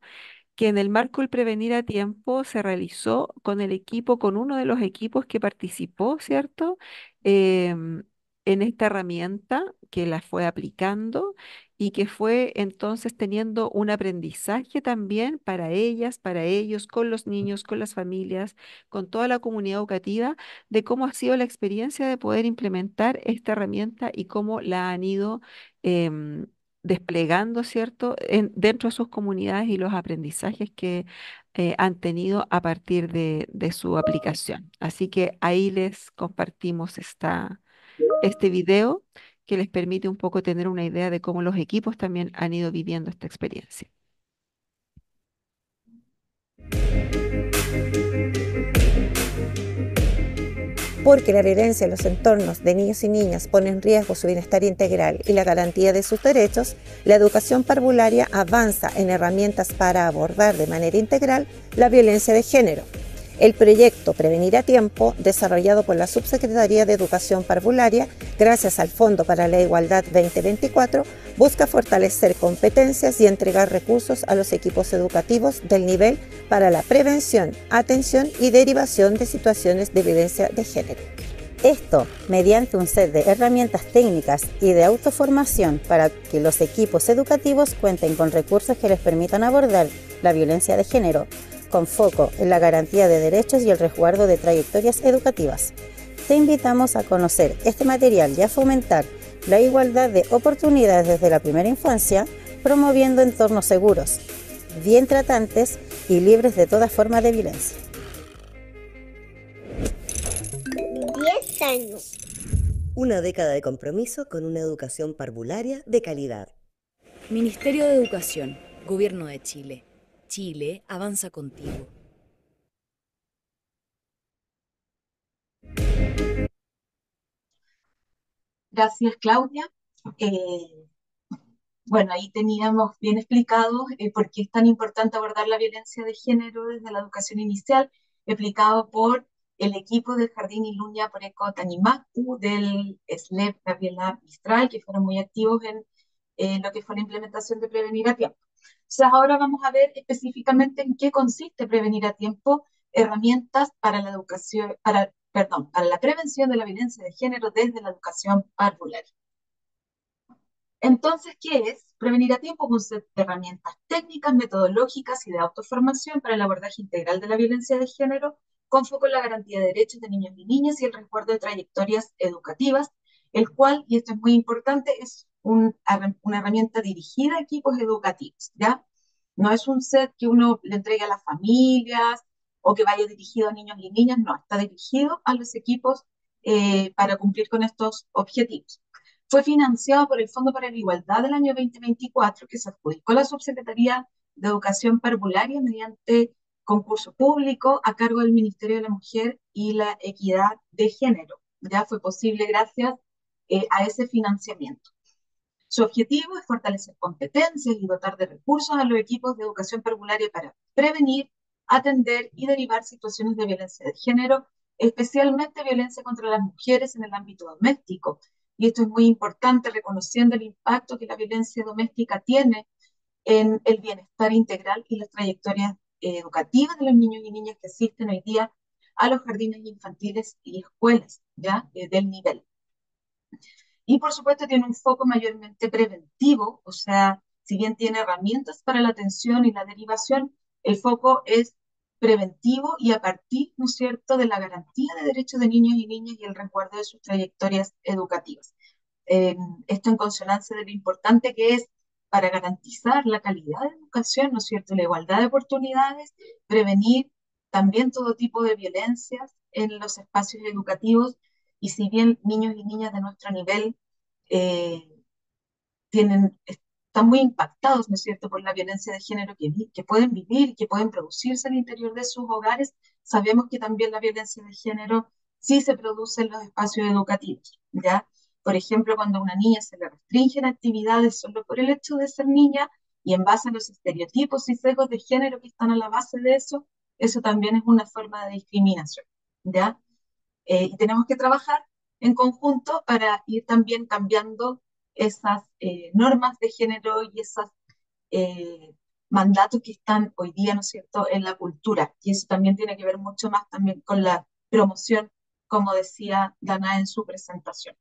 que en el marco del Prevenir a Tiempo se realizó con el equipo, con uno de los equipos que participó, ¿cierto? Em, en esta herramienta que la fue aplicando y que fue entonces teniendo un aprendizaje también para ellas, para ellos, con los niños, con las familias, con toda la comunidad educativa, de cómo ha sido la experiencia de poder implementar esta herramienta y cómo la han ido em, desplegando, ¿cierto?, dentro de sus comunidades y los aprendizajes que han tenido a partir de su aplicación. Así que ahí les compartimos este video que les permite un poco tener una idea de cómo los equipos también han ido viviendo esta experiencia. Porque la violencia en los entornos de niños y niñas pone en riesgo su bienestar integral y la garantía de sus derechos, la educación parvularia avanza en herramientas para abordar de manera integral la violencia de género. El proyecto Prevenir a Tiempo, desarrollado por la Subsecretaría de Educación Parvularia, gracias al Fondo para la Igualdad 2024, busca fortalecer competencias y entregar recursos a los equipos educativos del nivel para la prevención, atención y derivación de situaciones de violencia de género. Esto mediante un set de herramientas técnicas y de autoformación para que los equipos educativos cuenten con recursos que les permitan abordar la violencia de género, con foco en la garantía de derechos y el resguardo de trayectorias educativas. Te invitamos a conocer este material y a fomentar la igualdad de oportunidades desde la primera infancia, promoviendo entornos seguros, bien tratantes y libres de toda forma de violencia. 10 años. Una década de compromiso con una educación parvularia de calidad. Ministerio de Educación, Gobierno de Chile. Chile avanza contigo. Gracias, Claudia. Bueno, ahí teníamos bien explicado por qué es tan importante abordar la violencia de género desde la educación inicial, explicado por el equipo del Jardín Iluña Poreko Tañimacu, del SLEP Gabriela Mistral, que fueron muy activos en lo que fue la implementación de Prevenir a Tiempo. Entonces, ahora vamos a ver específicamente en qué consiste Prevenir a Tiempo, herramientas para la educación, para la prevención de la violencia de género desde la educación parvularia. Entonces, ¿qué es? Prevenir a tiempo con un set de herramientas técnicas, metodológicas y de autoformación para el abordaje integral de la violencia de género, con foco en la garantía de derechos de niños y niñas y el resguardo de trayectorias educativas, el cual, y esto es muy importante, es una herramienta dirigida a equipos educativos, ¿ya? No es un set que uno le entregue a las familias o que vaya dirigido a niños y niñas, no, está dirigido a los equipos para cumplir con estos objetivos. Fue financiado por el Fondo para la Igualdad del año 2024, que se adjudicó a la Subsecretaría de Educación Parvularia mediante concurso público a cargo del Ministerio de la Mujer y la Equidad de Género. Ya fue posible gracias a ese financiamiento. Su objetivo es fortalecer competencias y dotar de recursos a los equipos de educación parvularia para prevenir, atender y derivar situaciones de violencia de género, especialmente violencia contra las mujeres en el ámbito doméstico. Y esto es muy importante, reconociendo el impacto que la violencia doméstica tiene en el bienestar integral y las trayectorias educativas de los niños y niñas que asisten hoy día a los jardines infantiles y escuelas, ¿ya? Del nivel. Y por supuesto tiene un foco mayormente preventivo, o sea, si bien tiene herramientas para la atención y la derivación, el foco es preventivo y a partir, ¿no es cierto?, de la garantía de derechos de niños y niñas y el resguardo de sus trayectorias educativas. Esto en consonancia de lo importante que es para garantizar la calidad de educación, ¿no es cierto?, la igualdad de oportunidades, prevenir también todo tipo de violencias en los espacios educativos y si bien niños y niñas de nuestro nivel eh, están muy impactados, ¿no es cierto?, por la violencia de género que pueden vivir, que pueden producirse al interior de sus hogares, sabemos que también la violencia de género sí se produce en los espacios educativos, ¿ya? Por ejemplo, cuando a una niña se le restringen actividades solo por el hecho de ser niña y en base a los estereotipos y sesgos de género que están a la base de eso también es una forma de discriminación, ¿ya? Y tenemos que trabajar en conjunto para ir también cambiando esas normas de género y esos mandatos que están hoy día, ¿no es cierto?, en la cultura. Y eso también tiene que ver mucho más también con la promoción, como decía Dana en su presentación.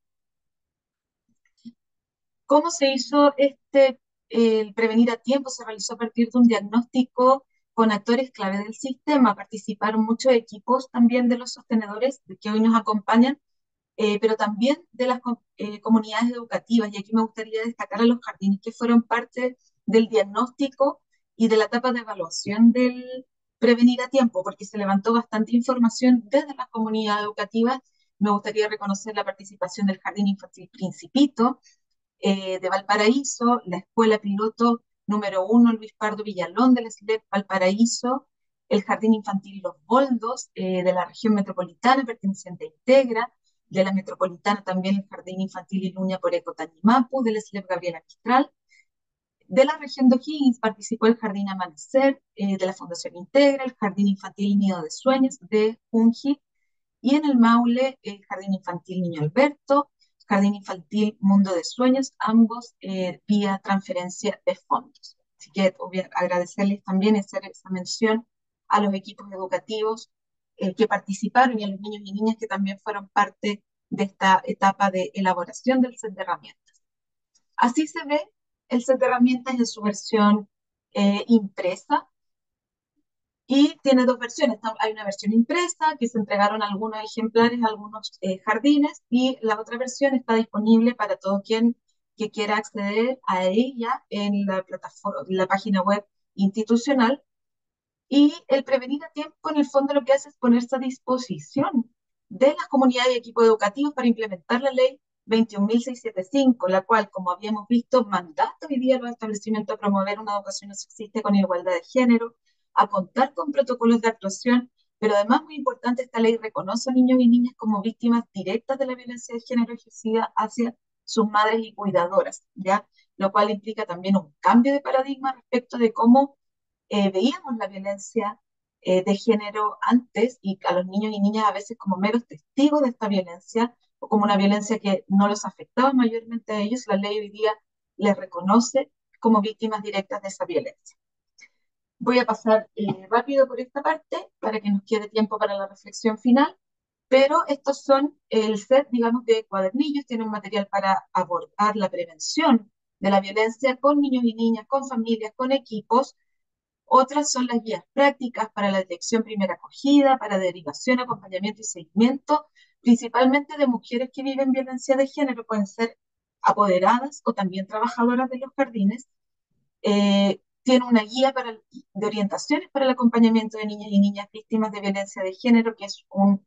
¿Cómo se hizo el prevenir a tiempo? Se realizó a partir de un diagnóstico con actores clave del sistema. Participaron muchos equipos también de los sostenedores que hoy nos acompañan, pero también de las comunidades educativas. Y aquí me gustaría destacar a los jardines que fueron parte del diagnóstico y de la etapa de evaluación del prevenir a tiempo, porque se levantó bastante información desde las comunidades educativas. Me gustaría reconocer la participación del Jardín Infantil Principito, de Valparaíso, la Escuela Piloto número 1 Luis Pardo Villalón del SLEP Valparaíso, el Jardín Infantil Los Boldos de la región metropolitana perteneciente a Integra, de la metropolitana también el Jardín Infantil Iluña Poreko Tañimapu del SLEP Gabriela Mistral. De la región de O'Higgins participó el Jardín Amanecer de la Fundación Integra, el Jardín Infantil Nido de Sueños de Junji, y en el Maule el Jardín Infantil Niño Alberto, Jardín Infantil Mundo de Sueños, ambos vía transferencia de fondos. Así que agradecerles también hacer esa mención a los equipos educativos que participaron y a los niños y niñas que también fueron parte de esta etapa de elaboración del set de herramientas. Así se ve el set de herramientas en su versión impresa, y tiene dos versiones. Hay una versión impresa que se entregaron algunos ejemplares a algunos jardines y la otra versión está disponible para todo quien que quiera acceder a ella en la plataforma, la página web institucional. Y el prevenir a tiempo, en el fondo, lo que hace es ponerse a disposición de las comunidades y equipos educativos para implementar la ley 21.675, la cual, como habíamos visto, mandata hoy día a los establecimientos a promover una educación no sexista con igualdad de género, a contar con protocolos de actuación, pero además, muy importante, esta ley reconoce a niños y niñas como víctimas directas de la violencia de género ejercida hacia sus madres y cuidadoras, ¿ya? Lo cual implica también un cambio de paradigma respecto de cómo veíamos la violencia de género antes y a los niños y niñas a veces como meros testigos de esta violencia o como una violencia que no los afectaba mayormente a ellos. La ley hoy día les reconoce como víctimas directas de esa violencia. Voy a pasar rápido por esta parte para que nos quede tiempo para la reflexión final, pero estos son el set, digamos, de cuadernillos. Tiene un material para abordar la prevención de la violencia con niños y niñas, con familias, con equipos. Otras son las guías prácticas para la detección primera acogida, para derivación, acompañamiento y seguimiento, principalmente de mujeres que viven violencia de género, pueden ser apoderadas o también trabajadoras de los jardines. Tiene una guía de orientaciones para el acompañamiento de niñas y niñas víctimas de violencia de género, que es un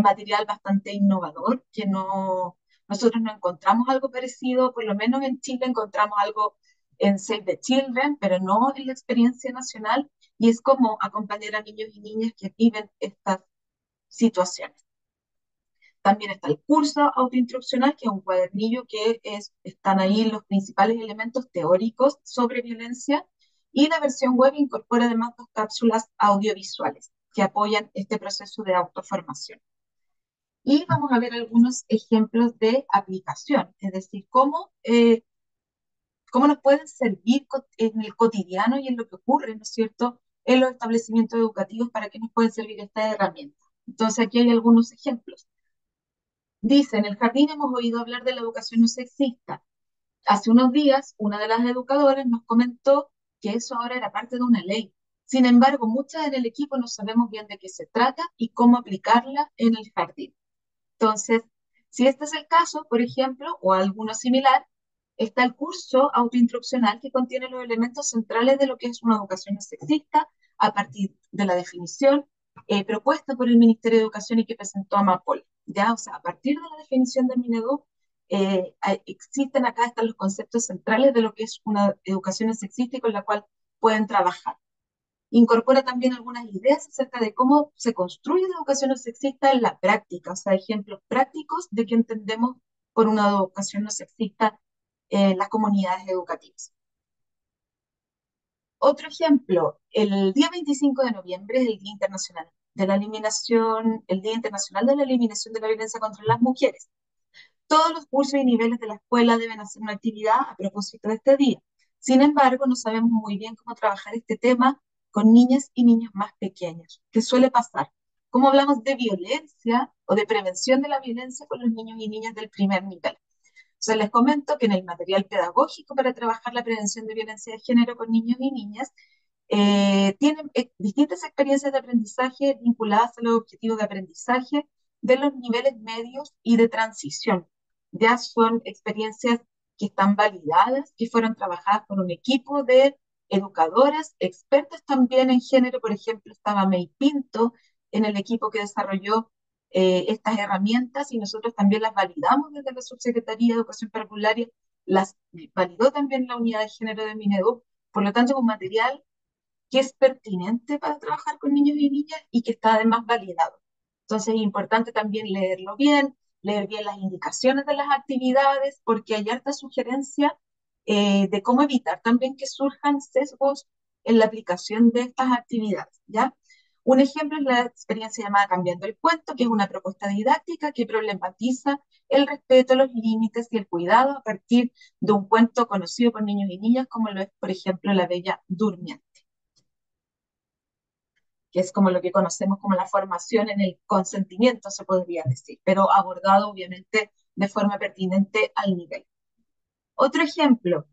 material bastante innovador, que nosotros no encontramos algo parecido, por lo menos en Chile encontramos algo en Save the Children, pero no en la experiencia nacional, y es como acompañar a niños y niñas que viven estas situaciones. También está el curso autoinstruccional, que es un cuadernillo que están ahí los principales elementos teóricos sobre violencia, y la versión web incorpora además dos cápsulas audiovisuales que apoyan este proceso de autoformación. Y vamos a ver algunos ejemplos de aplicación, es decir, cómo nos pueden servir en el cotidiano y en lo que ocurre, ¿no es cierto?, en los establecimientos educativos, para qué nos pueden servir estas herramientas. Entonces, aquí hay algunos ejemplos. Dice, en el jardín hemos oído hablar de la educación no sexista. Hace unos días, una de las educadoras nos comentó que eso ahora era parte de una ley. Sin embargo, muchas en el equipo no sabemos bien de qué se trata y cómo aplicarla en el jardín. Entonces, si este es el caso, por ejemplo, o alguno similar, está el curso autoinstruccional que contiene los elementos centrales de lo que es una educación no sexista a partir de la definición propuesta por el Ministerio de Educación y que presentó Amapol. ¿Ya? O sea, a partir de la definición del Minedu, existen acá, están los conceptos centrales de lo que es una educación no sexista y con la cual pueden trabajar. Incorpora también algunas ideas acerca de cómo se construye la educación no sexista en la práctica, o sea, ejemplos prácticos de qué entendemos por una educación no sexista en las comunidades educativas. Otro ejemplo, el día 25 de noviembre es el Día Internacional de la Eliminación, el Día Internacional de la Eliminación de la Violencia contra las Mujeres. Todos los cursos y niveles de la escuela deben hacer una actividad a propósito de este día. Sin embargo, no sabemos muy bien cómo trabajar este tema con niñas y niños más pequeños. ¿Qué suele pasar? ¿Cómo hablamos de violencia o de prevención de la violencia con los niños y niñas del primer nivel? Entonces, les comento que en el material pedagógico para trabajar la prevención de violencia de género con niños y niñas, tienen distintas experiencias de aprendizaje vinculadas a los objetivos de aprendizaje de los niveles medios y de transición. Ya son experiencias que están validadas, que fueron trabajadas por un equipo de educadoras, expertas también en género. Por ejemplo, estaba May Pinto en el equipo que desarrolló estas herramientas, y nosotros también las validamos desde la Subsecretaría de Educación Parvularia, las validó también la unidad de género de Minedu. Por lo tanto, es un material que es pertinente para trabajar con niños y niñas y que está además validado. Entonces es importante también leerlo bien, leer bien las indicaciones de las actividades, porque hay harta sugerencia de cómo evitar también que surjan sesgos en la aplicación de estas actividades, ¿ya? Un ejemplo es la experiencia llamada Cambiando el Cuento, que es una propuesta didáctica que problematiza el respeto, los límites y el cuidado a partir de un cuento conocido por niños y niñas, como lo es, por ejemplo, La Bella Durmiente, que es como lo que conocemos como la formación en el consentimiento, se podría decir, pero abordado obviamente de forma pertinente al nivel. Otro ejemplo,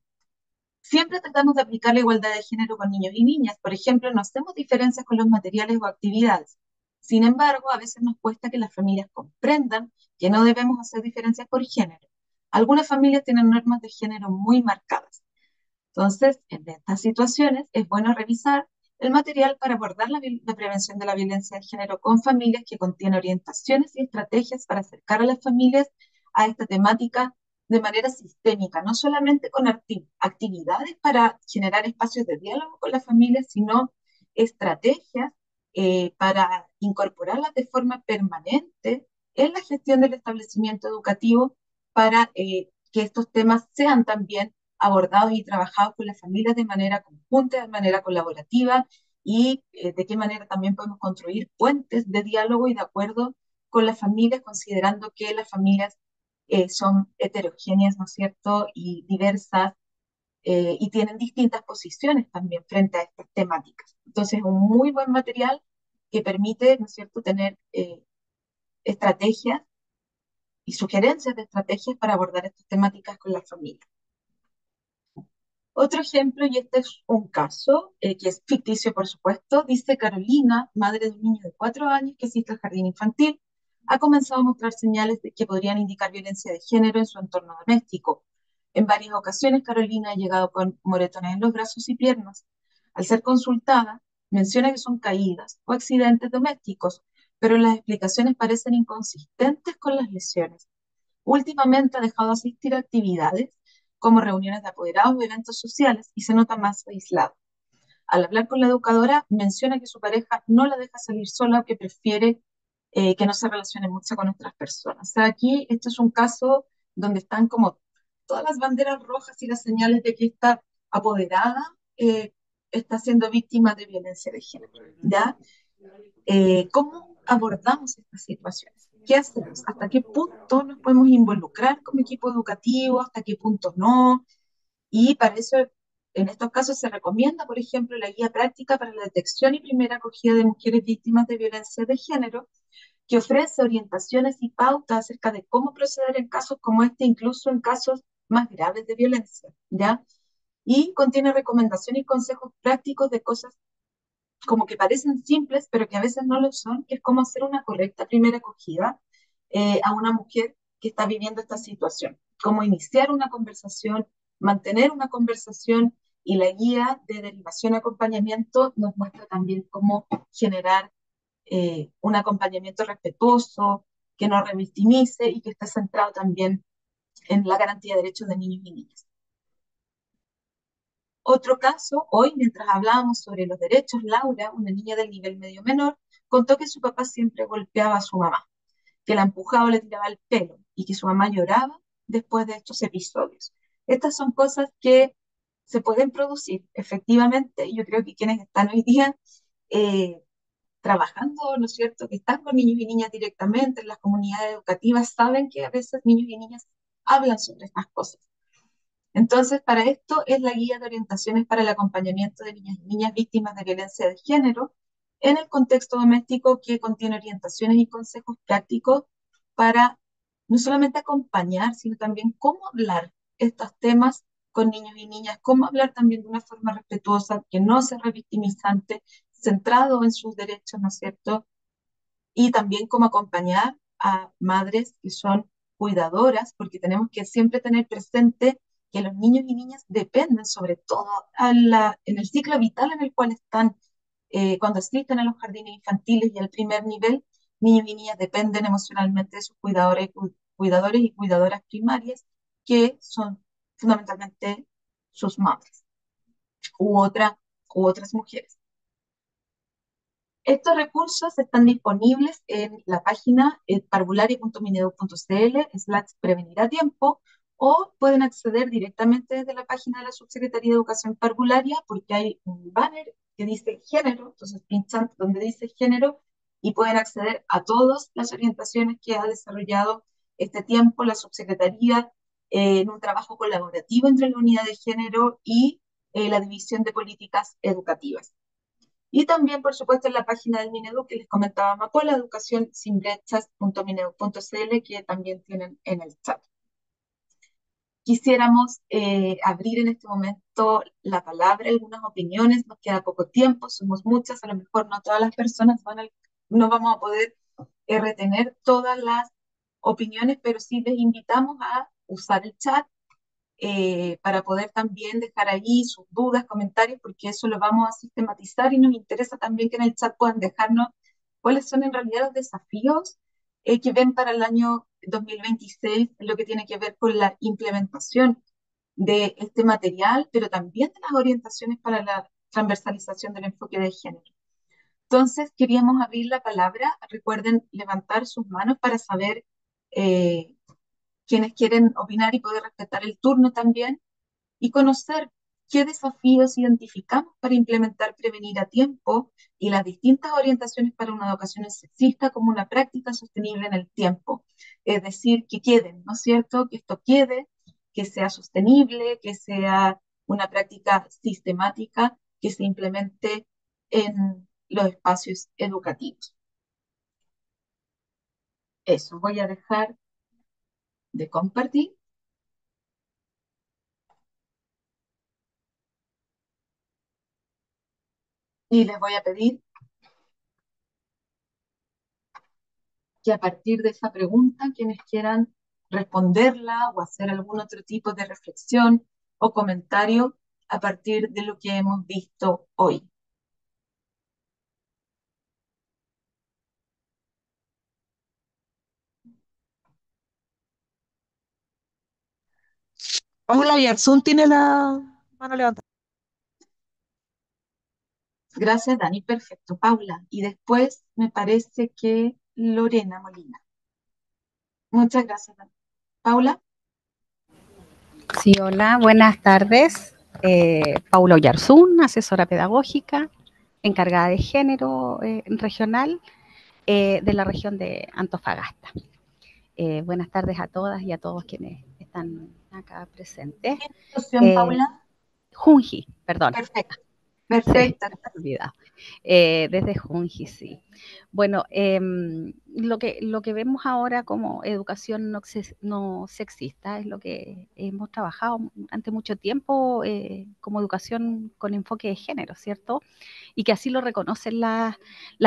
siempre tratamos de aplicar la igualdad de género con niños y niñas. Por ejemplo, no hacemos diferencias con los materiales o actividades. Sin embargo, a veces nos cuesta que las familias comprendan que no debemos hacer diferencias por género. Algunas familias tienen normas de género muy marcadas. Entonces, en estas situaciones es bueno revisar el material para abordar la prevención de la violencia de género con familias, que contiene orientaciones y estrategias para acercar a las familias a esta temática de manera sistémica, no solamente con actividades para generar espacios de diálogo con las familias, sino estrategias para incorporarlas de forma permanente en la gestión del establecimiento educativo para que estos temas sean también abordados y trabajados con las familias de manera conjunta, de manera colaborativa, y de qué manera también podemos construir puentes de diálogo y de acuerdo con las familias, considerando que las familias son heterogéneas, ¿no es cierto?, y diversas, y tienen distintas posiciones también frente a estas temáticas. Entonces, un muy buen material que permite, ¿no es cierto?, tener estrategias y sugerencias de estrategias para abordar estas temáticas con las familias. Otro ejemplo, y este es un caso que es ficticio, por supuesto, dice: Carolina, madre de un niño de 4 años que asiste al jardín infantil, ha comenzado a mostrar señales de que podrían indicar violencia de género en su entorno doméstico. En varias ocasiones, Carolina ha llegado con moretones en los brazos y piernas. Al ser consultada, menciona que son caídas o accidentes domésticos, pero las explicaciones parecen inconsistentes con las lesiones. Últimamente ha dejado de asistir a actividades como reuniones de apoderados o eventos sociales y se nota más aislado. Al hablar con la educadora, menciona que su pareja no la deja salir sola o que prefiere que no se relacione mucho con otras personas. O sea, aquí esto es un caso donde están como todas las banderas rojas y las señales de que esta apoderada está siendo víctima de violencia de género, ¿ya? ¿Cómo abordamos estas situaciones? ¿Qué hacemos? ¿Hasta qué punto nos podemos involucrar como equipo educativo? ¿Hasta qué punto no? Y para eso, en estos casos se recomienda, por ejemplo, la guía práctica para la detección y primera acogida de mujeres víctimas de violencia de género, que ofrece orientaciones y pautas acerca de cómo proceder en casos como este, incluso en casos más graves de violencia, ¿ya? Y contiene recomendaciones y consejos prácticos de cosas como que parecen simples, pero que a veces no lo son, que es cómo hacer una correcta primera acogida a una mujer que está viviendo esta situación, cómo iniciar una conversación, mantener una conversación, y la guía de derivación y acompañamiento nos muestra también cómo generar un acompañamiento respetuoso, que no revictimice y que esté centrado también en la garantía de derechos de niños y niñas. Otro caso, hoy mientras hablábamos sobre los derechos, Laura, una niña del nivel medio menor, contó que su papá siempre golpeaba a su mamá, que la empujaba o le tiraba el pelo y que su mamá lloraba después de estos episodios. Estas son cosas que se pueden producir efectivamente, y yo creo que quienes están hoy día trabajando, ¿no es cierto?, que están con niños y niñas directamente en las comunidades educativas, saben que a veces niños y niñas hablan sobre estas cosas. Entonces, para esto es la guía de orientaciones para el acompañamiento de niñas y niñas víctimas de violencia de género en el contexto doméstico, que contiene orientaciones y consejos prácticos para no solamente acompañar, sino también cómo hablar estos temas con niños y niñas, cómo hablar también de una forma respetuosa, que no sea revictimizante, centrado en sus derechos, ¿no es cierto? Y también cómo acompañar a madres que son cuidadoras, porque tenemos que siempre tener presente que los niños y niñas dependen, sobre todo en el ciclo vital en el cual están, cuando asisten a los jardines infantiles y al primer nivel, niños y niñas dependen emocionalmente de sus cuidadores y cuidadoras primarias, que son fundamentalmente sus madres u otras mujeres. Estos recursos están disponibles en la página parvularia.minedu.cl/prevenir a tiempo, o pueden acceder directamente desde la página de la Subsecretaría de Educación Parvularia, porque hay un banner que dice género, entonces pinchan donde dice género y pueden acceder a todas las orientaciones que ha desarrollado este tiempo la Subsecretaría en un trabajo colaborativo entre la Unidad de Género y la División de Políticas Educativas. Y también, por supuesto, en la página del Minedu que les comentaba Amapola, educacionsinbrechas.minedu.cl, que también tienen en el chat. Quisiéramos abrir en este momento la palabra, algunas opiniones, nos queda poco tiempo, somos muchas, a lo mejor no todas las personas no vamos a poder retener todas las opiniones, pero sí les invitamos a usar el chat para poder también dejar ahí sus dudas, comentarios, porque eso lo vamos a sistematizar, y nos interesa también que en el chat puedan dejarnos cuáles son en realidad los desafíos que ven para el año 2026 en lo que tiene que ver con la implementación de este material, pero también de las orientaciones para la transversalización del enfoque de género. Entonces, queríamos abrir la palabra. Recuerden levantar sus manos para saber quienes quieren opinar y poder respetar el turno también, y conocer qué desafíos identificamos para implementar prevenir a tiempo y las distintas orientaciones para una educación sexista como una práctica sostenible en el tiempo. Es decir, que queden, ¿no es cierto? Que esto quede, que sea sostenible, que sea una práctica sistemática, que se implemente en los espacios educativos. Eso, voy a dejar de compartir y les voy a pedir que a partir de esa pregunta, quienes quieran responderla o hacer algún otro tipo de reflexión o comentario a partir de lo que hemos visto hoy. Paula Yarzún tiene la mano levantada. Gracias, Dani. Perfecto, Paula. Y después me parece que Lorena Molina. Muchas gracias, Dani. Paula. Sí, hola, buenas tardes. Paula Oyarzún, asesora pedagógica, encargada de género regional de la región de Antofagasta. Buenas tardes a todas y a todos quienes están acá presentes. ¿Qué institución, Paula? Junji, perdón. Perfecto. Sí, Perfecta. olvidado. Desde Junji, sí. Bueno, lo que vemos ahora como educación no sexista es lo que hemos trabajado durante mucho tiempo como educación con enfoque de género, ¿cierto? Y que así lo reconocen las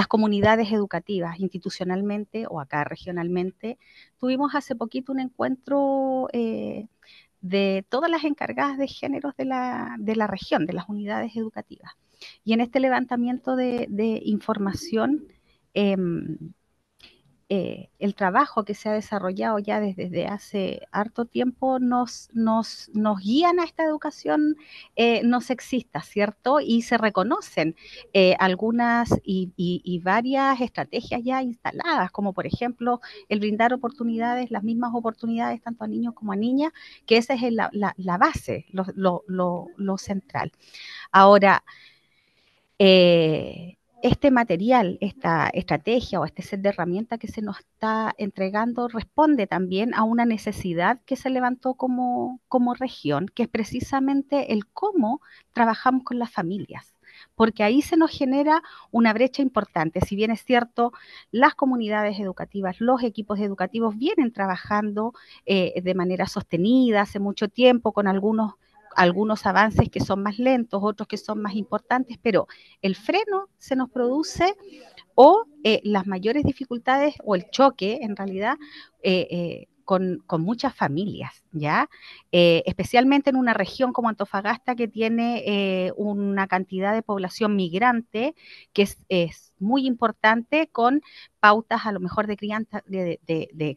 comunidades educativas institucionalmente o acá regionalmente. Tuvimos hace poquito un encuentro de todas las encargadas de géneros de la región, de las unidades educativas. Y en este levantamiento de información, eh, el trabajo que se ha desarrollado ya desde hace harto tiempo nos guían a esta educación no sexista, ¿cierto? Y se reconocen algunas y varias estrategias ya instaladas, como por ejemplo el brindar oportunidades, las mismas oportunidades tanto a niños como a niñas, que esa es la base, lo central. Ahora, este material, esta estrategia o este set de herramientas que se nos está entregando responde también a una necesidad que se levantó como región, que es precisamente el cómo trabajamos con las familias, porque ahí se nos genera una brecha importante. Si bien es cierto, las comunidades educativas, los equipos educativos vienen trabajando de manera sostenida hace mucho tiempo con algunos avances que son más lentos, otros que son más importantes, pero el freno se nos produce o las mayores dificultades o el choque en realidad con muchas familias, ¿ya? Especialmente en una región como Antofagasta que tiene una cantidad de población migrante que es muy importante con pautas a lo mejor de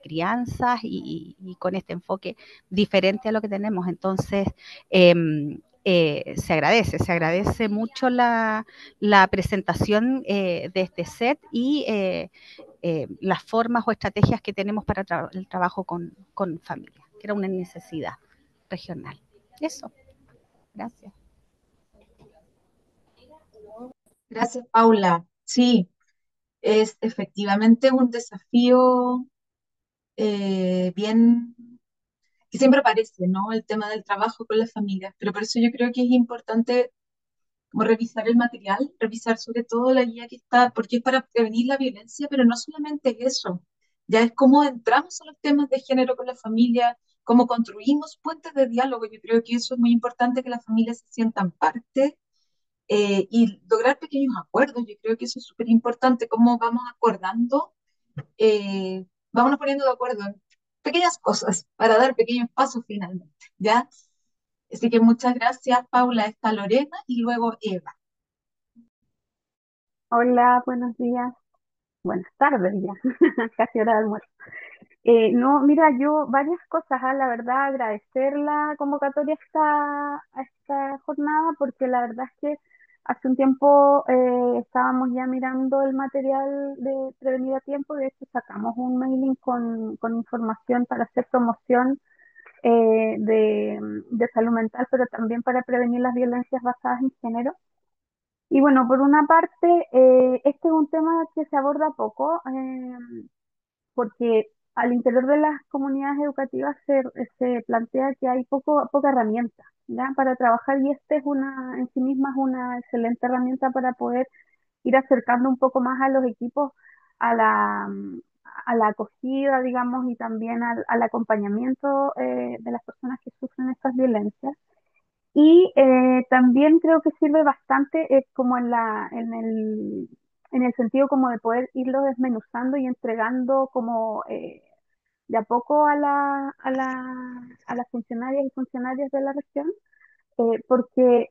crianzas y con este enfoque diferente a lo que tenemos. Entonces, se agradece mucho la presentación de este set y las formas o estrategias que tenemos para el trabajo con familias, que era una necesidad regional. Eso, gracias. Gracias, Paula. Sí, es efectivamente un desafío bien que siempre aparece, ¿no? El tema del trabajo con las familias, pero por eso yo creo que es importante como revisar el material, revisar sobre todo la guía que está, porque es para prevenir la violencia, pero no solamente eso, ya es cómo entramos a los temas de género con la familia, cómo construimos puentes de diálogo. Yo creo que eso es muy importante, que las familias se sientan parte y lograr pequeños acuerdos. Yo creo que eso es súper importante, cómo vamos acordando, vámonos poniendo de acuerdo en pequeñas cosas para dar pequeños pasos finalmente, ¿ya? Así que muchas gracias, Paula. Está Lorena y luego Eva. Hola, buenos días, buenas tardes ya, casi hora de almuerzo. No, mira, yo varias cosas, la verdad, agradecer la convocatoria a esta jornada, porque la verdad es que Hace un tiempo estábamos ya mirando el material de Prevenir a Tiempo, de hecho sacamos un mailing con información para hacer promoción de salud mental, pero también para prevenir las violencias basadas en género. Y bueno, por una parte, este es un tema que se aborda poco, porque al interior de las comunidades educativas se plantea que hay poca herramienta, ¿ya? Para trabajar, y este es en sí misma es una excelente herramienta para poder ir acercando un poco más a los equipos a a la acogida, digamos, y también al acompañamiento de las personas que sufren estas violencias. Y también creo que sirve bastante como en el sentido como de poder irlo desmenuzando y entregando como de a poco a las funcionarias y funcionarios de la región, porque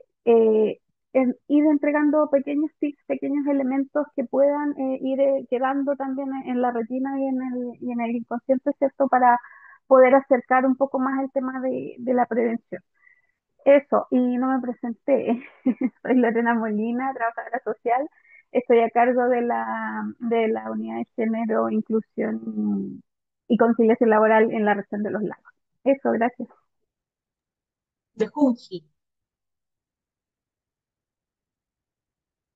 ir entregando pequeños tips, pequeños elementos que puedan ir quedando también en la retina y en el inconsciente, ¿cierto? Para poder acercar un poco más el tema de la prevención. Eso, y no me presenté. Soy Lorena Molina, trabajadora social. Estoy a cargo de la unidad de género, inclusión y conciliación laboral en la región de Los Lagos. Eso, gracias. De Junji.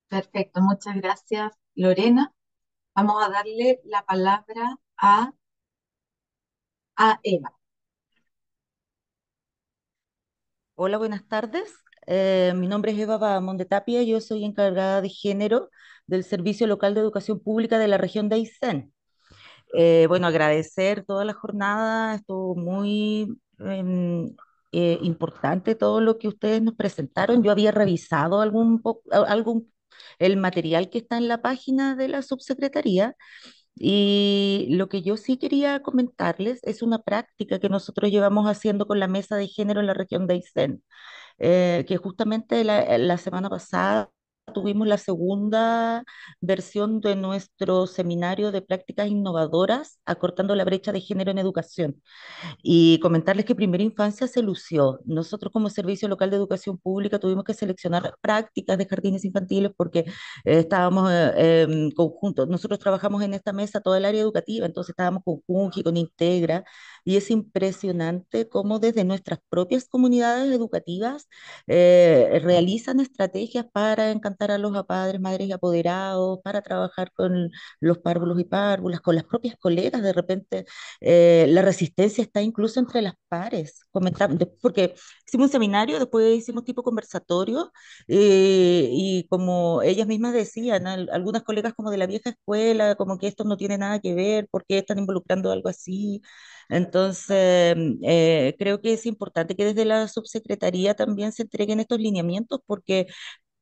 Perfecto, muchas gracias, Lorena. Vamos a darle la palabra a Eva. Hola, buenas tardes. Mi nombre es Eva Bahamón de Tapia. Yo soy encargada de género del Servicio Local de Educación Pública de la región de Aysén. Bueno, agradecer toda la jornada. Estuvo muy importante todo lo que ustedes nos presentaron. Yo había revisado el material que está en la página de la subsecretaría, y lo que yo sí quería comentarles es una práctica que nosotros llevamos haciendo con la Mesa de Género en la región de Aysén, que justamente la semana pasada tuvimos la segunda versión de nuestro seminario de prácticas innovadoras, acortando la brecha de género en educación. Y comentarles que Primera Infancia se lució. Nosotros como Servicio Local de Educación Pública tuvimos que seleccionar prácticas de jardines infantiles porque estábamos conjuntos. Nosotros trabajamos en esta mesa toda el área educativa, entonces estábamos con Junji, con Integra, y es impresionante cómo desde nuestras propias comunidades educativas realizan estrategias para encantar a los padres, madres y apoderados, para trabajar con los párvulos y párvulas, con las propias colegas. De repente la resistencia está incluso entre las pares. Porque hicimos un seminario, después hicimos tipo conversatorio, y como ellas mismas decían, algunas colegas como de la vieja escuela, como que esto no tiene nada que ver, ¿por qué están involucrando algo así? Entonces, creo que es importante que desde la subsecretaría también se entreguen estos lineamientos, porque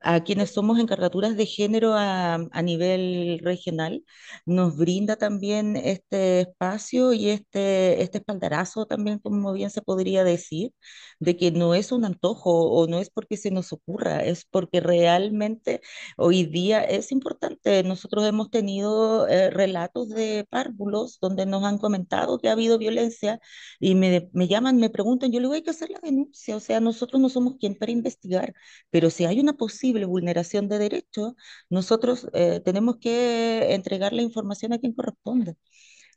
a quienes somos encargaturas de género a nivel regional, nos brinda también este espacio y este espaldarazo también, como bien se podría decir, de que no es un antojo o no es porque se nos ocurra, es porque realmente hoy día es importante. Nosotros hemos tenido relatos de párvulos donde nos han comentado que ha habido violencia, y me llaman, me preguntan, yo le voy a hacer la denuncia. O sea, nosotros no somos quien para investigar, pero si hay una posible vulneración de derechos, nosotros tenemos que entregar la información a quien corresponde.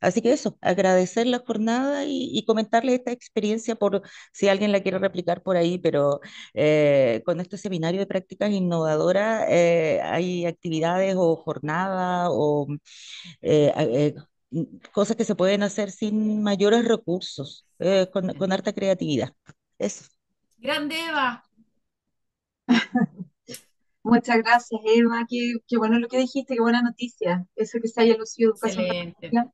Así que eso, agradecer la jornada y comentarles esta experiencia por si alguien la quiere replicar por ahí, pero con este seminario de prácticas innovadoras hay actividades o jornadas o eh, eh, cosas que se pueden hacer sin mayores recursos, con harta creatividad. Eso. Grande Eva. Muchas gracias, Eva. Qué bueno lo que dijiste, qué buena noticia. Eso que se haya lucido educación Excelente. particular.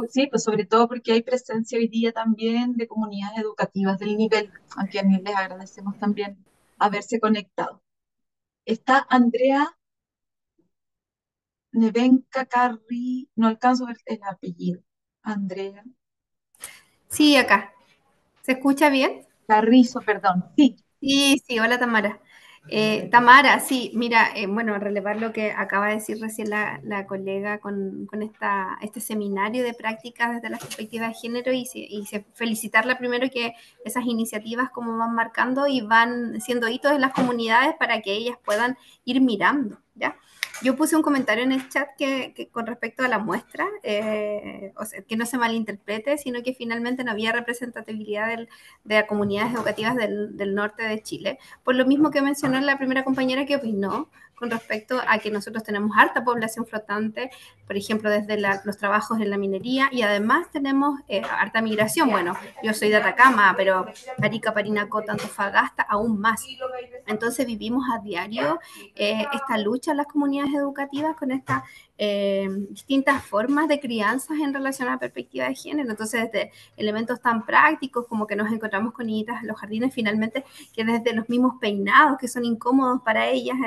Sí, pues sobre todo porque hay presencia hoy día también de comunidades educativas del nivel, a quienes les agradecemos también haberse conectado. Está Andrea Nevenka Carri, no alcanzo a ver el apellido. Andrea Sí, acá. ¿Se escucha bien? Carrizo, perdón. Sí. Sí, sí, hola Tamara. Tamara, sí, mira, bueno, relevar lo que acaba de decir recién la colega con este seminario de prácticas desde la perspectiva de género felicitarla primero que esas iniciativas como van marcando y van siendo hitos en las comunidades para que ellas puedan ir mirando, ¿ya? Yo puse un comentario en el chat que con respecto a la muestra, o sea, que no se malinterprete, sino que finalmente no había representatividad de comunidades educativas del norte de Chile por lo mismo que mencionó la primera compañera que opinó con respecto a que nosotros tenemos harta población flotante, por ejemplo, desde los trabajos en la minería, y además tenemos harta migración. Bueno, yo soy de Atacama, pero Arica, Parinacota, Antofagasta, aún más. Entonces vivimos a diario esta lucha en las comunidades educativas con estas distintas formas de crianzas en relación a la perspectiva de género. Entonces, desde elementos tan prácticos como que nos encontramos con niñitas en los jardines, finalmente, que desde los mismos peinados que son incómodos para ellas,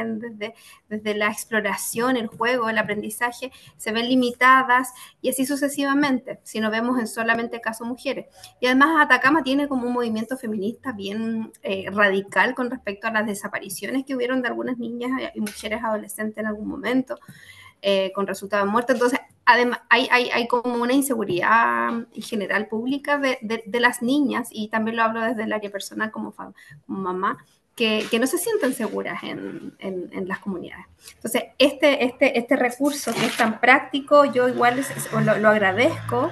desde la exploración, el juego, el aprendizaje, se ven limitadas y así sucesivamente, si no vemos en solamente caso mujeres. Y además Atacama tiene como un movimiento feminista bien radical con respecto a las desapariciones que hubieron de algunas niñas y mujeres adolescentes en algún momento. Con resultado de muerte. Entonces, además, hay como una inseguridad en general pública de las niñas, y también lo hablo desde el área personal como mamá, que no se sienten seguras en las comunidades. Entonces, este recurso que es tan práctico, yo igual lo agradezco.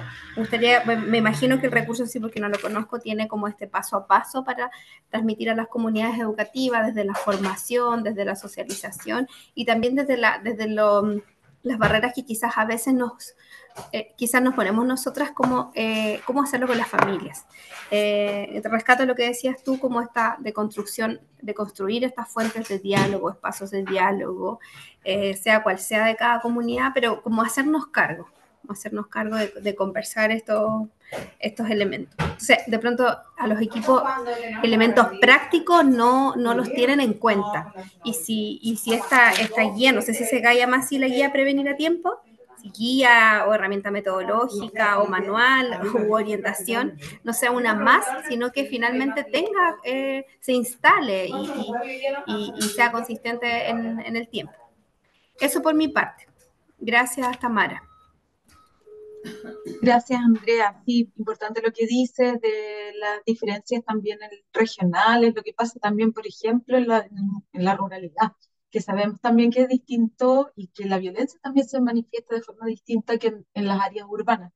Me imagino que el recurso, sí, porque no lo conozco, tiene como este paso a paso para transmitir a las comunidades educativas, desde la formación, desde la socialización y también desde las barreras que quizás a veces quizás nos ponemos nosotras cómo hacerlo con las familias. Rescato lo que decías tú, como esta de construir estas fuentes de diálogo, espacios de diálogo, sea cual sea de cada comunidad, pero como hacernos cargo de conversar estos elementos. Entonces, de pronto a los equipos elementos prácticos no los tienen en cuenta. Y si esta guía, no sé si se llama así la guía Prevenir a Tiempo, guía o herramienta metodológica o manual u orientación, no sea una más, sino que finalmente se instale y sea consistente en el tiempo. Eso por mi parte. Gracias, Tamara. Gracias, Andrea. Sí, importante lo que dices de las diferencias también regionales, lo que pasa también, por ejemplo, en la ruralidad, que sabemos también que es distinto y que la violencia también se manifiesta de forma distinta que en las áreas urbanas.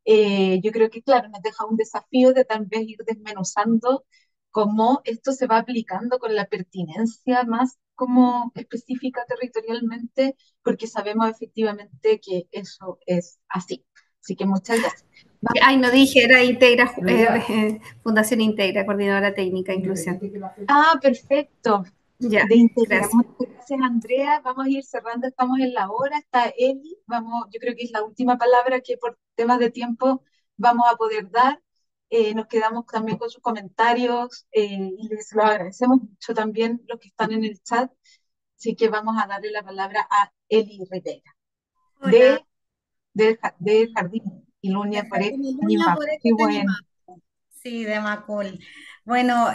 Yo creo que, claro, nos deja un desafío de tal vez ir desmenuzando cómo esto se va aplicando con la pertinencia más como específica territorialmente, porque sabemos efectivamente que eso es así. Así que muchas gracias. Ay, no dije, era Integra, Fundación Integra, Coordinadora Técnica de Inclusión. Ah, perfecto. Ya, de Integra. gracias. Muchas gracias, Andrea. Vamos a ir cerrando, estamos en la hora. Está Eli. Yo creo que es la última palabra que por temas de tiempo vamos a poder dar. Nos quedamos también con sus comentarios y les lo agradecemos mucho también los que están en el chat. Así que vamos a darle la palabra a Eli Rivera de Jardín Ilunia por Ñimaco. Qué bueno. Sí, de Macul. Bueno,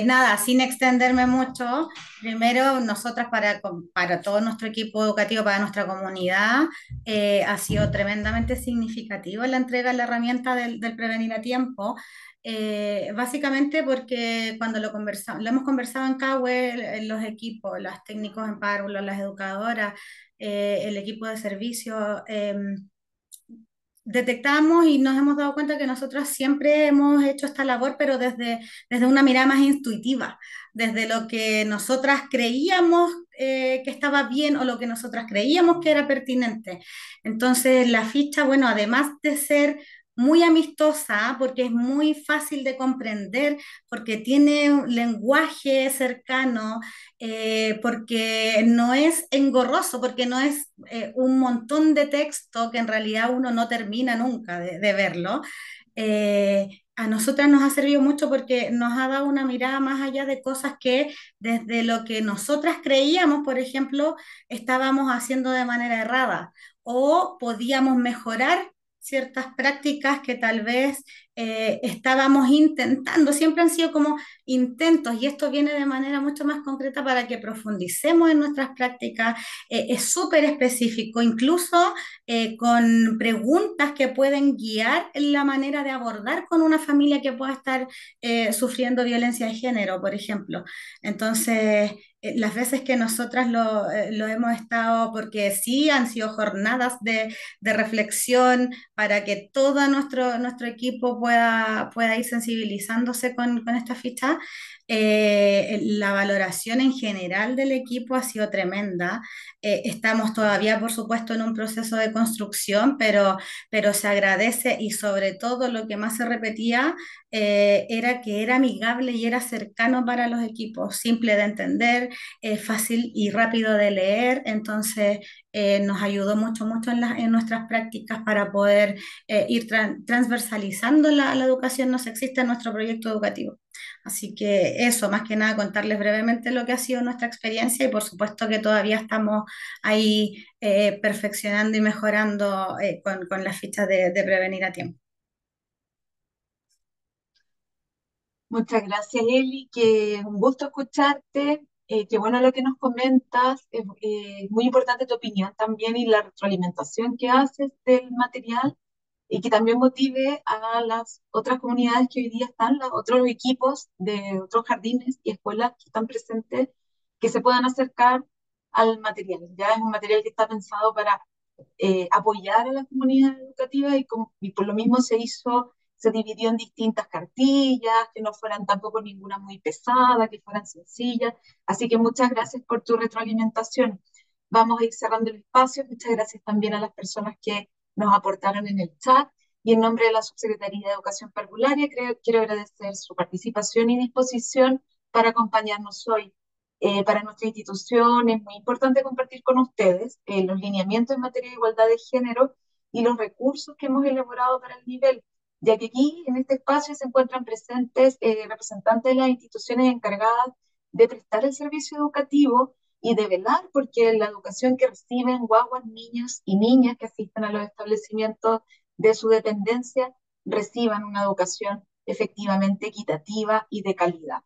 nada, sin extenderme mucho, primero nosotras para todo nuestro equipo educativo, para nuestra comunidad, ha sido tremendamente significativo la entrega de la herramienta del Prevenir a Tiempo, básicamente porque cuando lo hemos conversado en CAWE, en los equipos, los técnicos en párvulo, las educadoras, el equipo de servicio, detectamos y nos hemos dado cuenta que nosotros siempre hemos hecho esta labor, pero desde una mirada más intuitiva, desde lo que nosotras creíamos que estaba bien o lo que nosotras creíamos que era pertinente. Entonces, la ficha, bueno, además de ser muy amistosa, porque es muy fácil de comprender, porque tiene un lenguaje cercano, porque no es engorroso, porque no es un montón de texto que en realidad uno no termina nunca de verlo. A nosotras nos ha servido mucho porque nos ha dado una mirada más allá de cosas que desde lo que nosotras creíamos, por ejemplo, estábamos haciendo de manera errada o podíamos mejorar ciertas prácticas que tal vez estábamos intentando, siempre han sido como intentos, y esto viene de manera mucho más concreta para que profundicemos en nuestras prácticas, es súper específico, incluso con preguntas que pueden guiar la manera de abordar con una familia que pueda estar sufriendo violencia de género, por ejemplo. Entonces, las veces que nosotras lo hemos estado, porque sí han sido jornadas de reflexión para que todo nuestro equipo pueda ir sensibilizándose con esta ficha. La valoración en general del equipo ha sido tremenda. Estamos todavía, por supuesto, en un proceso de construcción, pero se agradece, y sobre todo lo que más se repetía era que era amigable y era cercano para los equipos, simple de entender, fácil y rápido de leer. Entonces nos ayudó mucho, mucho en nuestras prácticas para poder ir transversalizando la educación no sexista en nuestro proyecto educativo. Así que eso, más que nada, contarles brevemente lo que ha sido nuestra experiencia, y por supuesto que todavía estamos ahí perfeccionando y mejorando con las fichas de prevenir a tiempo. Muchas gracias, Eli, que un gusto escucharte, qué bueno lo que nos comentas, es muy importante tu opinión también y la retroalimentación que haces del material, y que también motive a las otras comunidades que hoy día están, los otros equipos de otros jardines y escuelas que están presentes, que se puedan acercar al material. Ya es un material que está pensado para apoyar a la comunidad educativa, y por lo mismo se dividió en distintas cartillas, que no fueran tampoco ninguna muy pesada, que fueran sencillas. Así que muchas gracias por tu retroalimentación. Vamos a ir cerrando el espacio. Muchas gracias también a las personas que nos aportaron en el chat. Y en nombre de la Subsecretaría de Educación Parvularia, quiero agradecer su participación y disposición para acompañarnos hoy. Para nuestra institución es muy importante compartir con ustedes los lineamientos en materia de igualdad de género y los recursos que hemos elaborado para el nivel, ya que aquí en este espacio se encuentran presentes representantes de las instituciones encargadas de prestar el servicio educativo y de velar porque la educación que reciben guaguas, niños y niñas que asisten a los establecimientos de su dependencia reciban una educación efectivamente equitativa y de calidad.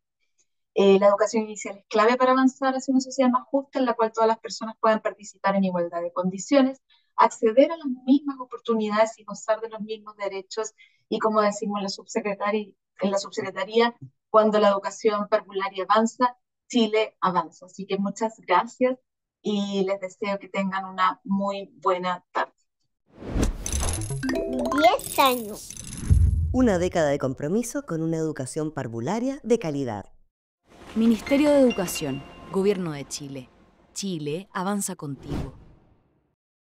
La educación inicial es clave para avanzar hacia una sociedad más justa en la cual todas las personas puedan participar en igualdad de condiciones, acceder a las mismas oportunidades y gozar de los mismos derechos. Y como decimos en la subsecretaría, cuando la educación parvularia avanza, Chile avanza. Así que muchas gracias y les deseo que tengan una muy buena tarde. 10 años. Una década de compromiso con una educación parvularia de calidad. Ministerio de Educación, Gobierno de Chile. Chile avanza contigo.